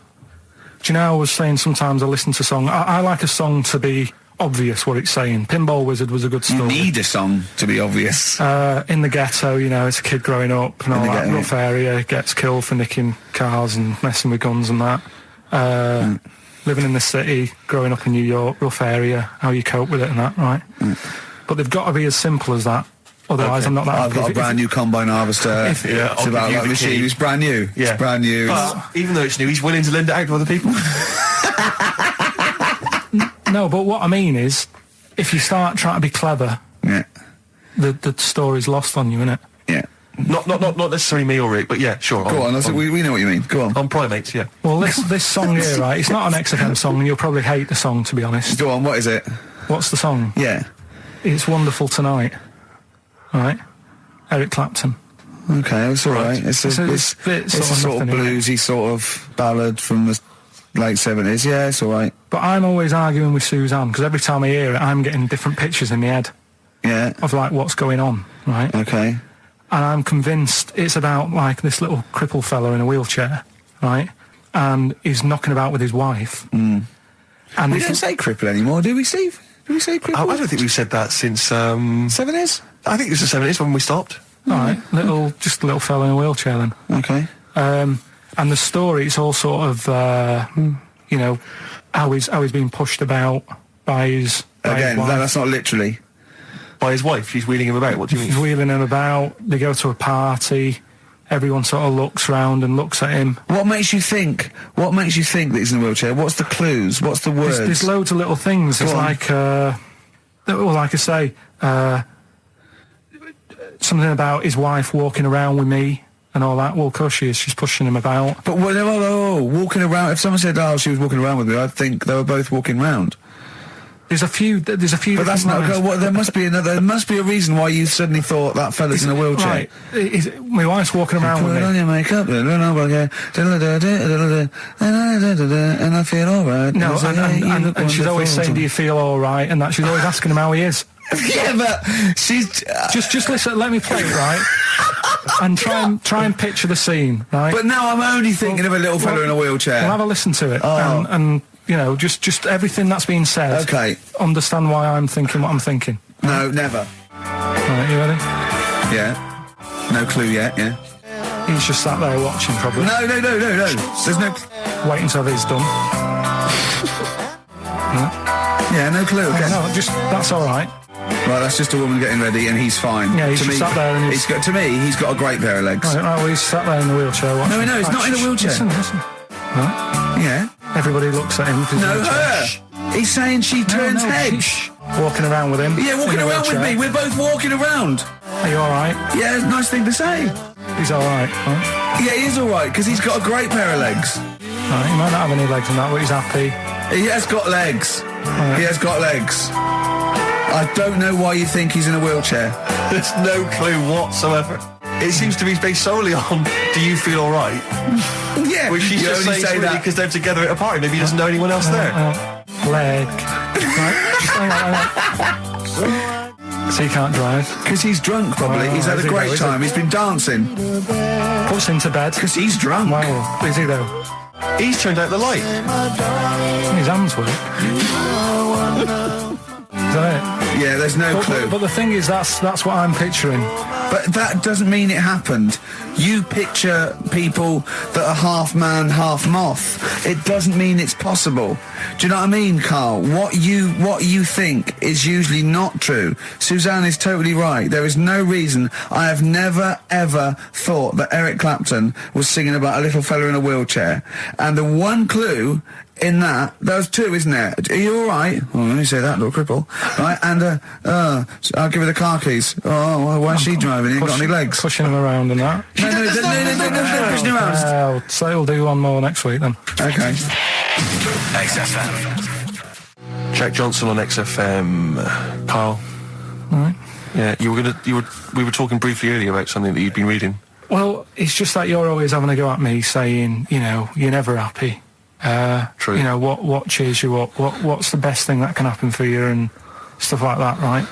Do you know how I was saying sometimes I listen to song... I like a song to be obvious what it's saying. Pinball Wizard was a good story. You need a song to be obvious. In the ghetto, it's a kid growing up and all that ghetto, rough area, gets killed for nicking cars and messing with guns and that. Living in the city, growing up in New York, rough area, how you cope with it and that, right? But they've got to be as simple as that. Otherwise, I'm not that I've got a brand new combine harvester. It's about like machine. It's brand new. Yeah. It's brand new. But even though it's new, he's willing to lend it out to other people. No, but what I mean is, if you start trying to be clever, the story's lost on you, innit? Yeah. Not necessarily me or Rick, but yeah, sure. Go on. We know what you mean. Go on. On Primates, yeah. Well, this song here, right? It's not an XFM song, and you'll probably hate the song, to be honest. Go on. What is it? What's the song? Yeah. It's Wonderful Tonight. Right? Eric Clapton. Okay, it's all right. It's a sort of bluesy sort of ballad from the late 70s. Yeah, it's all right. But I'm always arguing with Suzanne, because every time I hear it, I'm getting different pictures in my head. Yeah. Of, like, what's going on, right? Okay. And I'm convinced it's about, like, this little crippled fella in a wheelchair, right? And he's knocking about with his wife. And we if don't say cripple anymore, do we, Steve? Do we say cripple? I don't think we've said that since... 70s? I think it was the 70s when we stopped. All right, just a little fella in a wheelchair then. Okay. And the story, it's all sort of, how he's being pushed about by his Again, wife. that's not literally. By his wife, she's wheeling him about. What do you mean? He's wheeling him about. They go to a party. Everyone sort of looks round and looks at him. What makes you think that he's in a wheelchair? What's the clues? What's the words? There's loads of little things. It's like, like I say, something about his wife walking around with me and all that. Well, of course she is. She's pushing him about. But walking around. If someone said, "Oh, she was walking around with me," I'd think they were both walking around. There's a few. But that's not. There must be another. There must be a reason why you suddenly thought that fella's in a wheelchair. Right. My wife's walking around with me. Put on your makeup, and I feel alright. No, and she's always saying, "Do you feel all right?" And that she's always asking him how he is. Yeah, but she's just listen. Let me play it, right? And try and picture the scene, right? But now I'm only thinking of a little fella in a wheelchair. Well, have a listen to it, and you know, just everything that's been said. Okay. Understand why I'm thinking what I'm thinking. No, never. Right, you ready? Yeah. No clue yet. Yeah. He's just sat there watching, probably. No. There's no. Wait until he's done. Yeah, no clue. Okay. No, that's all right. Right, that's just a woman getting ready, and he's fine. Yeah, he's just sat there, and he's got a great pair of legs. Right, well, he's sat there in the wheelchair watching. No, he's not in a wheelchair. Listen. Right. Yeah. Everybody looks at him. No, her. He's saying she turns heads. Walking around with him. Yeah, walking around with me. We're both walking around. Are you all right? Yeah, nice thing to say. He's all right. Huh? Yeah, he is all right because he's got a great pair of legs. Right, he might not have any legs and that, but he's happy. He has got legs. Right. He has got legs. I don't know why you think he's in a wheelchair. There's no clue whatsoever. It seems to be based solely on, do you feel all right? Yeah. Which she's just saying really that because they're together at a party. Maybe he doesn't know anyone else there. Leg. Right. So he can't drive. Because he's drunk, probably. He's had a great time. He's been dancing. Puts him to bed. Because he's drunk. Well, is he though? He's turned out the light. His hands work. Is that it? Yeah, there's no clue. But the thing is, that's what I'm picturing. But that doesn't mean it happened. You picture people that are half man, half moth. It doesn't mean it's possible. Do you know what I mean, Carl? What you think is usually not true. Suzanne is totally right. There is no reason. I have never, ever thought that Eric Clapton was singing about a little fella in a wheelchair. And the one clue in that, there's two, isn't there? Are you all right? Oh, let me say that, little cripple. Right, and I'll give her the car keys. Oh, why is she driving? He ain't got any legs. Pushing him around and that. No, pushing him around. So he'll do one more next week then. Okay. XFM. Jack Johnson on XFM. Carl. All right. Yeah, we were talking briefly earlier about something that you'd been reading. Well, it's just that you're always having a go at me, saying, you know, you're never happy. True. You know, what cheers you up? What's the best thing that can happen for you and stuff like that, right?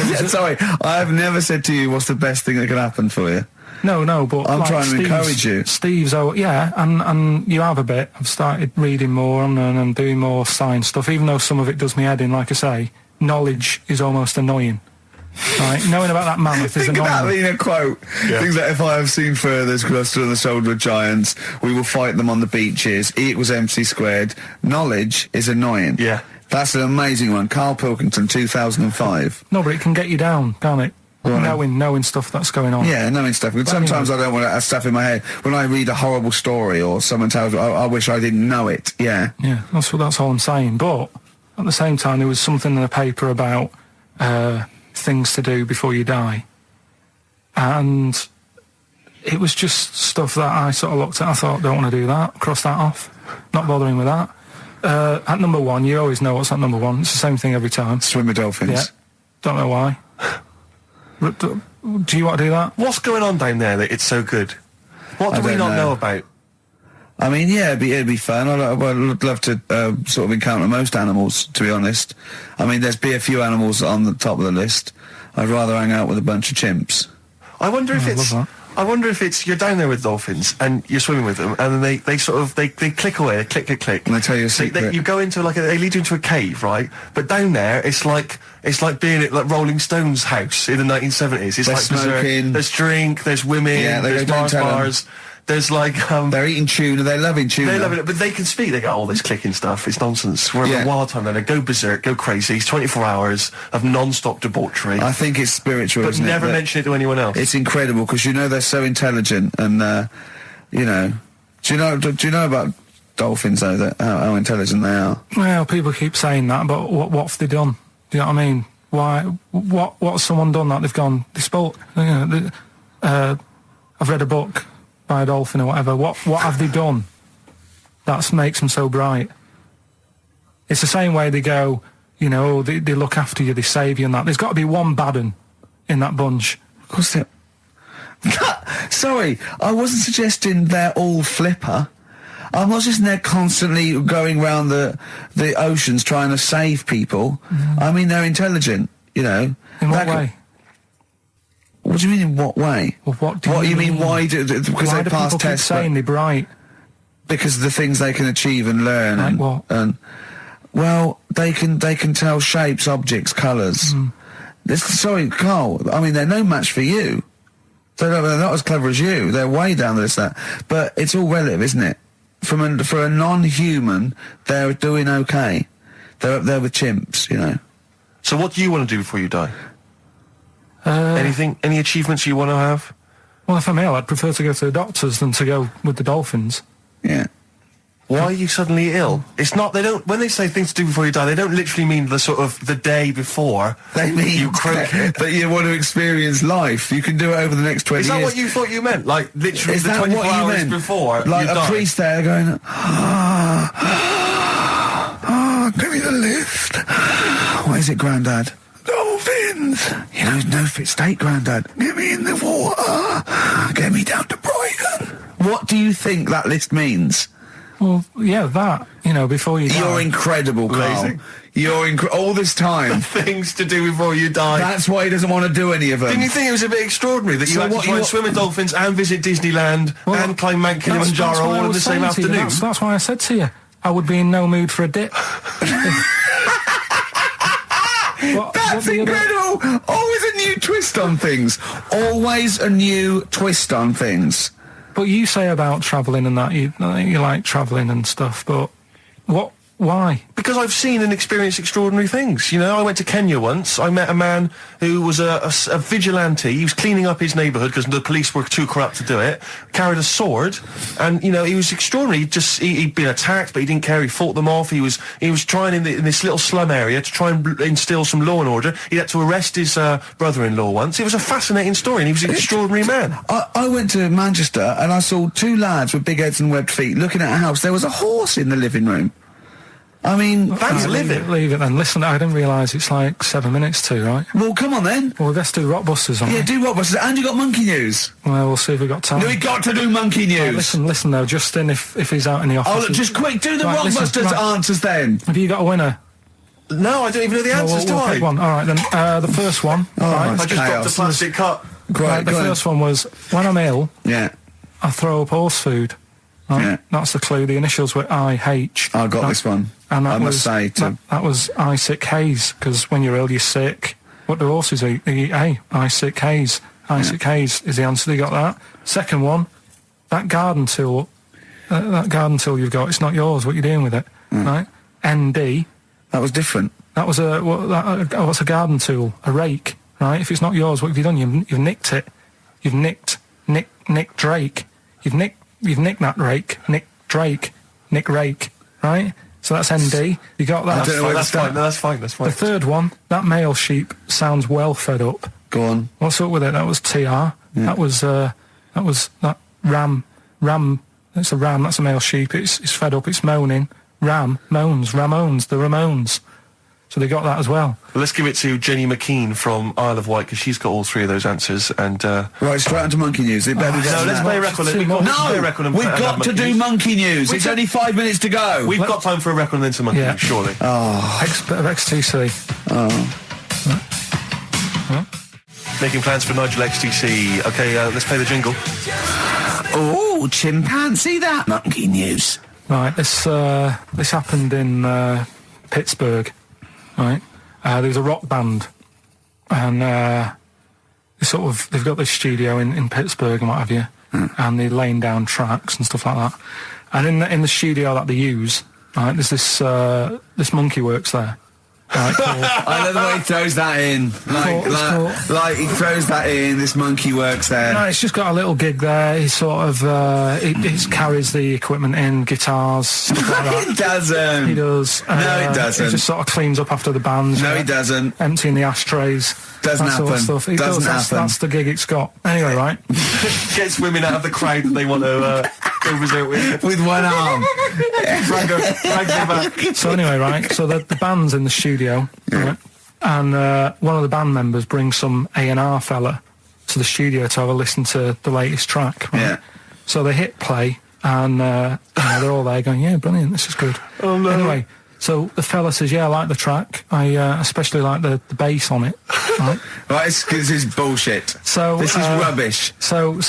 Yeah, sorry, I've never said to you what's the best thing that can happen for you. No, but I'm like trying to encourage you. Steve's, and you have a bit. I've started reading more and doing more science stuff, even though some of it does me head in. Like I say, knowledge is almost annoying. Right, knowing about that mammoth is Think annoying. about being a quote. Yeah. Things like, if I have seen furthest cluster on the shoulder of giants, we will fight them on the beaches. E equals MC squared. Knowledge is annoying. Yeah. That's an amazing one. Karl Pilkington, 2005. No, but it can get you down, can't it? Right. Knowing stuff that's going on. Yeah, knowing stuff. But sometimes I don't want to have stuff in my head. When I read a horrible story or someone tells me, I wish I didn't know it. Yeah. Yeah, that's all I'm saying. But at the same time, there was something in the paper about things to do before you die. And it was just stuff that I sort of looked at. I thought, don't want to do that. Cross that off. Not bothering with that. At number one, you always know what's at number one. It's the same thing every time. Swim with dolphins. Yeah. Don't know why. Do you want to do that? What's going on down there that it's so good? What do we not know about? I mean, yeah, it'd be fun. I'd love to sort of encounter most animals, to be honest. I mean, there's be a few animals on the top of the list. I'd rather hang out with a bunch of chimps. I wonder if love that. I wonder if it's, you're down there with dolphins and you're swimming with them, and then they click away, they click. And they tell you a secret. You go into they lead you into a cave, right? But down there, it's like being at like Rolling Stones' house in the 1970s. It's They're like smoking. There's drink, there's women, Yeah, there's don't tell 'em. bars. There's like They're eating tuna. They're loving tuna. they love it, but they can speak. They go, "Oh, this clicking stuff, it's nonsense." We're having a wild time. Then they go berserk, go crazy. It's 24 hours of non-stop debauchery. I think it's spiritual, but isn't it? never mention it to anyone else. It's incredible because they're so intelligent, and you know, do you know about dolphins though? How intelligent they are. Well, people keep saying that, but what have they done? Do you know what I mean? What's someone done that they've gone? I've read a book by a dolphin or whatever. What have they done that makes them so bright? It's the same way they go, you know, they look after you, they save you and that. There's got to be one bad un in that bunch. Of course there... Sorry, I wasn't suggesting they're all flipper. I'm not just they're constantly going round the oceans trying to save people. I mean, they're intelligent, you know. In what way? What do you mean, in what way? Well, what do you mean? Why do because why they do pass people tests? Keep saying they're bright? Because of the things they can achieve and learn. Like and, what? And well, they can tell shapes, objects, colours. Sorry, Carl. I mean, they're no match for you. They're not as clever as you. They're way down the list. But it's all relative, isn't it? For a non-human, they're doing okay. They're up there with chimps, you know. So what do you want to do before you die? Anything? Any achievements you want to have? Well, if I'm ill, I'd prefer to go to the doctors than to go with the dolphins. Yeah. Why are you suddenly ill? It's not, they don't, when they say things to do before you die, they don't literally mean the sort of the day before. They mean you croak it. that you want to experience life. You can do it over the next 20 years. Is that what you thought you meant? Like, literally Is the that 24 what you hours meant? before Like you a die? priest there going, give me the list. What is it, Grandad? Dolphins. You know, no fit state, Grandad. Get me in the water. Get me down to Brighton. What do you think that list means? Well, yeah, that, you know, before you die. You're incredible, Carl. Amazing. You're all this time. Things to do before you die. That's why he doesn't want to do any of them. Didn't you think it was a bit extraordinary that you So had to what try you- and swim with dolphins and visit Disneyland and climb Mount Kilimanjaro That's what I all in the was same saying to you. afternoon? That's why I said to you, I would be in no mood for a dip. That's incredible! Always a new twist on things. Always a new twist on things. But you say about travelling and that, you like travelling and stuff, but why? Because I've seen and experienced extraordinary things. You know, I went to Kenya once. I met a man who was a vigilante. He was cleaning up his neighbourhood because the police were too corrupt to do it. Carried a sword, and you know he was extraordinary. He'd been attacked, but he didn't care. He fought them off. He was trying in this little slum area to try and instill some law and order. He had to arrest his brother-in-law once. It was a fascinating story, and he was an extraordinary man. I went to Manchester and I saw two lads with big heads and webbed feet looking at a house. There was a horse in the living room. I mean... That's living. Leave it then. Listen, I didn't realise it's like 7 minutes to, right? Well, come on then. Well, let's do Rockbusters on Yeah, do Rockbusters. And you got monkey news. Well, we'll see if we've got time. No, we got to do monkey news. Listen though, Justin, if he's out in the office... Oh, look, just quick, do the Right, listen, Rockbusters right. answers then. Have you got a winner? No, I don't even know the answers, we'll do I? pick one. All right, then. The first one. right, it's I just dropped a chaos. plastic cup. right, the first one was, when I'm ill, Yeah. I throw up horse food. Right? Yeah. That's the clue. The initials were IH. I got this one. And that I must say, that was I sick haze, because when you're ill, you're sick. What do horses eat? They eat hay. I sick haze. I sick haze is the answer. You got that. Second one, that garden tool you've got, it's not yours. What you doing with it? Right? ND. That was different. That was what's a garden tool? A rake. Right? If it's not yours, what have you done? You've nicked it. You've nicked Drake. You've nicked that rake. Nick Drake. Nick Rake. Right? So that's ND. You got that? That's fine. No, that's fine. That's fine. The third one, that male sheep sounds well fed up. Go on. What's up with it? That was TR. Yeah. That was that ram. That's a ram. That's a male sheep. It's fed up. It's moaning. Ram moans. Ramones. The Ramones. So they got that as well. Well, let's give it to Jenny McKean from Isle of Wight, because she's got all three of those answers. And Right, straight on to monkey news. It better be better no, than let's that. play a record. We've got to play a record and We've and got have to monkey do news. monkey news. It's said- only 5 minutes to go. We've got time for a record and then some monkey Yeah. news, surely. Bit of XTC. Making plans for Nigel XTC. Okay, let's play the jingle. Oh, chimpanzee that. Monkey news. Right. This happened in Pittsburgh. Right. There was a rock band, and they've got this studio in Pittsburgh and what have you, and they're laying down tracks and stuff like that. And in the studio that they use, right, there's this monkey works there, Right, cool. I love the way he throws that in. Like he throws that in. This monkey works there. No, it's just got a little gig there. He sort of he carries the equipment in, guitars, stuff like that. He doesn't. He does. No, he doesn't. He just sort of cleans up after the bands. No, he doesn't. Emptying the ashtrays. Doesn't that sort of happen. stuff. He Doesn't does. happen. That's the gig it's got. Anyway, right. Gets women out of the crowd that they want to go visit with. With one arm. Drags them back. So anyway, right. So the band's in the studio, right? And one of the band members brings some A&R fella to the studio to have a listen to the latest track. Right? Yeah. So they hit play, and they're all there going, "Yeah, brilliant, this is good." Oh no. Anyway, so the fella says, "Yeah, I like the track. I especially like the bass on it." Right. Right, this is bullshit. So This is rubbish. So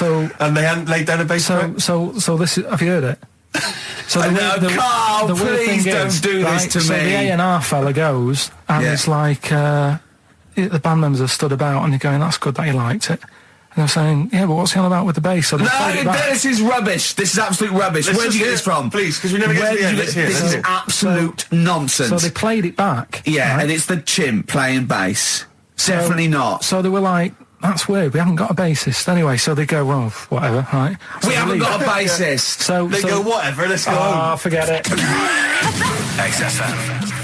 And they hadn't laid down a bass track? so this is. Have you heard it? So Carl, the weird please thing don't is, do right, this to so me. the A&R fella goes, and Yeah. it's like the band members are stood about, and they're going, "That's good that you liked it." And they're saying, "Yeah, but what's he on about with the bass?" So they played it No, back. this is rubbish. This is absolute rubbish. Let's Where'd you just get hear this it, from? please, because we never get to the end. Let's hear it. This Let's is hear it. absolute nonsense. So they played it back. Yeah, right? and it's the chimp playing bass. Definitely not. So they were like, "That's weird. We haven't got a bassist." Anyway, so they go, "Well, whatever." Right? So We they haven't leave. got a bassist. So They go, whatever, let's go home. forget it. XFM.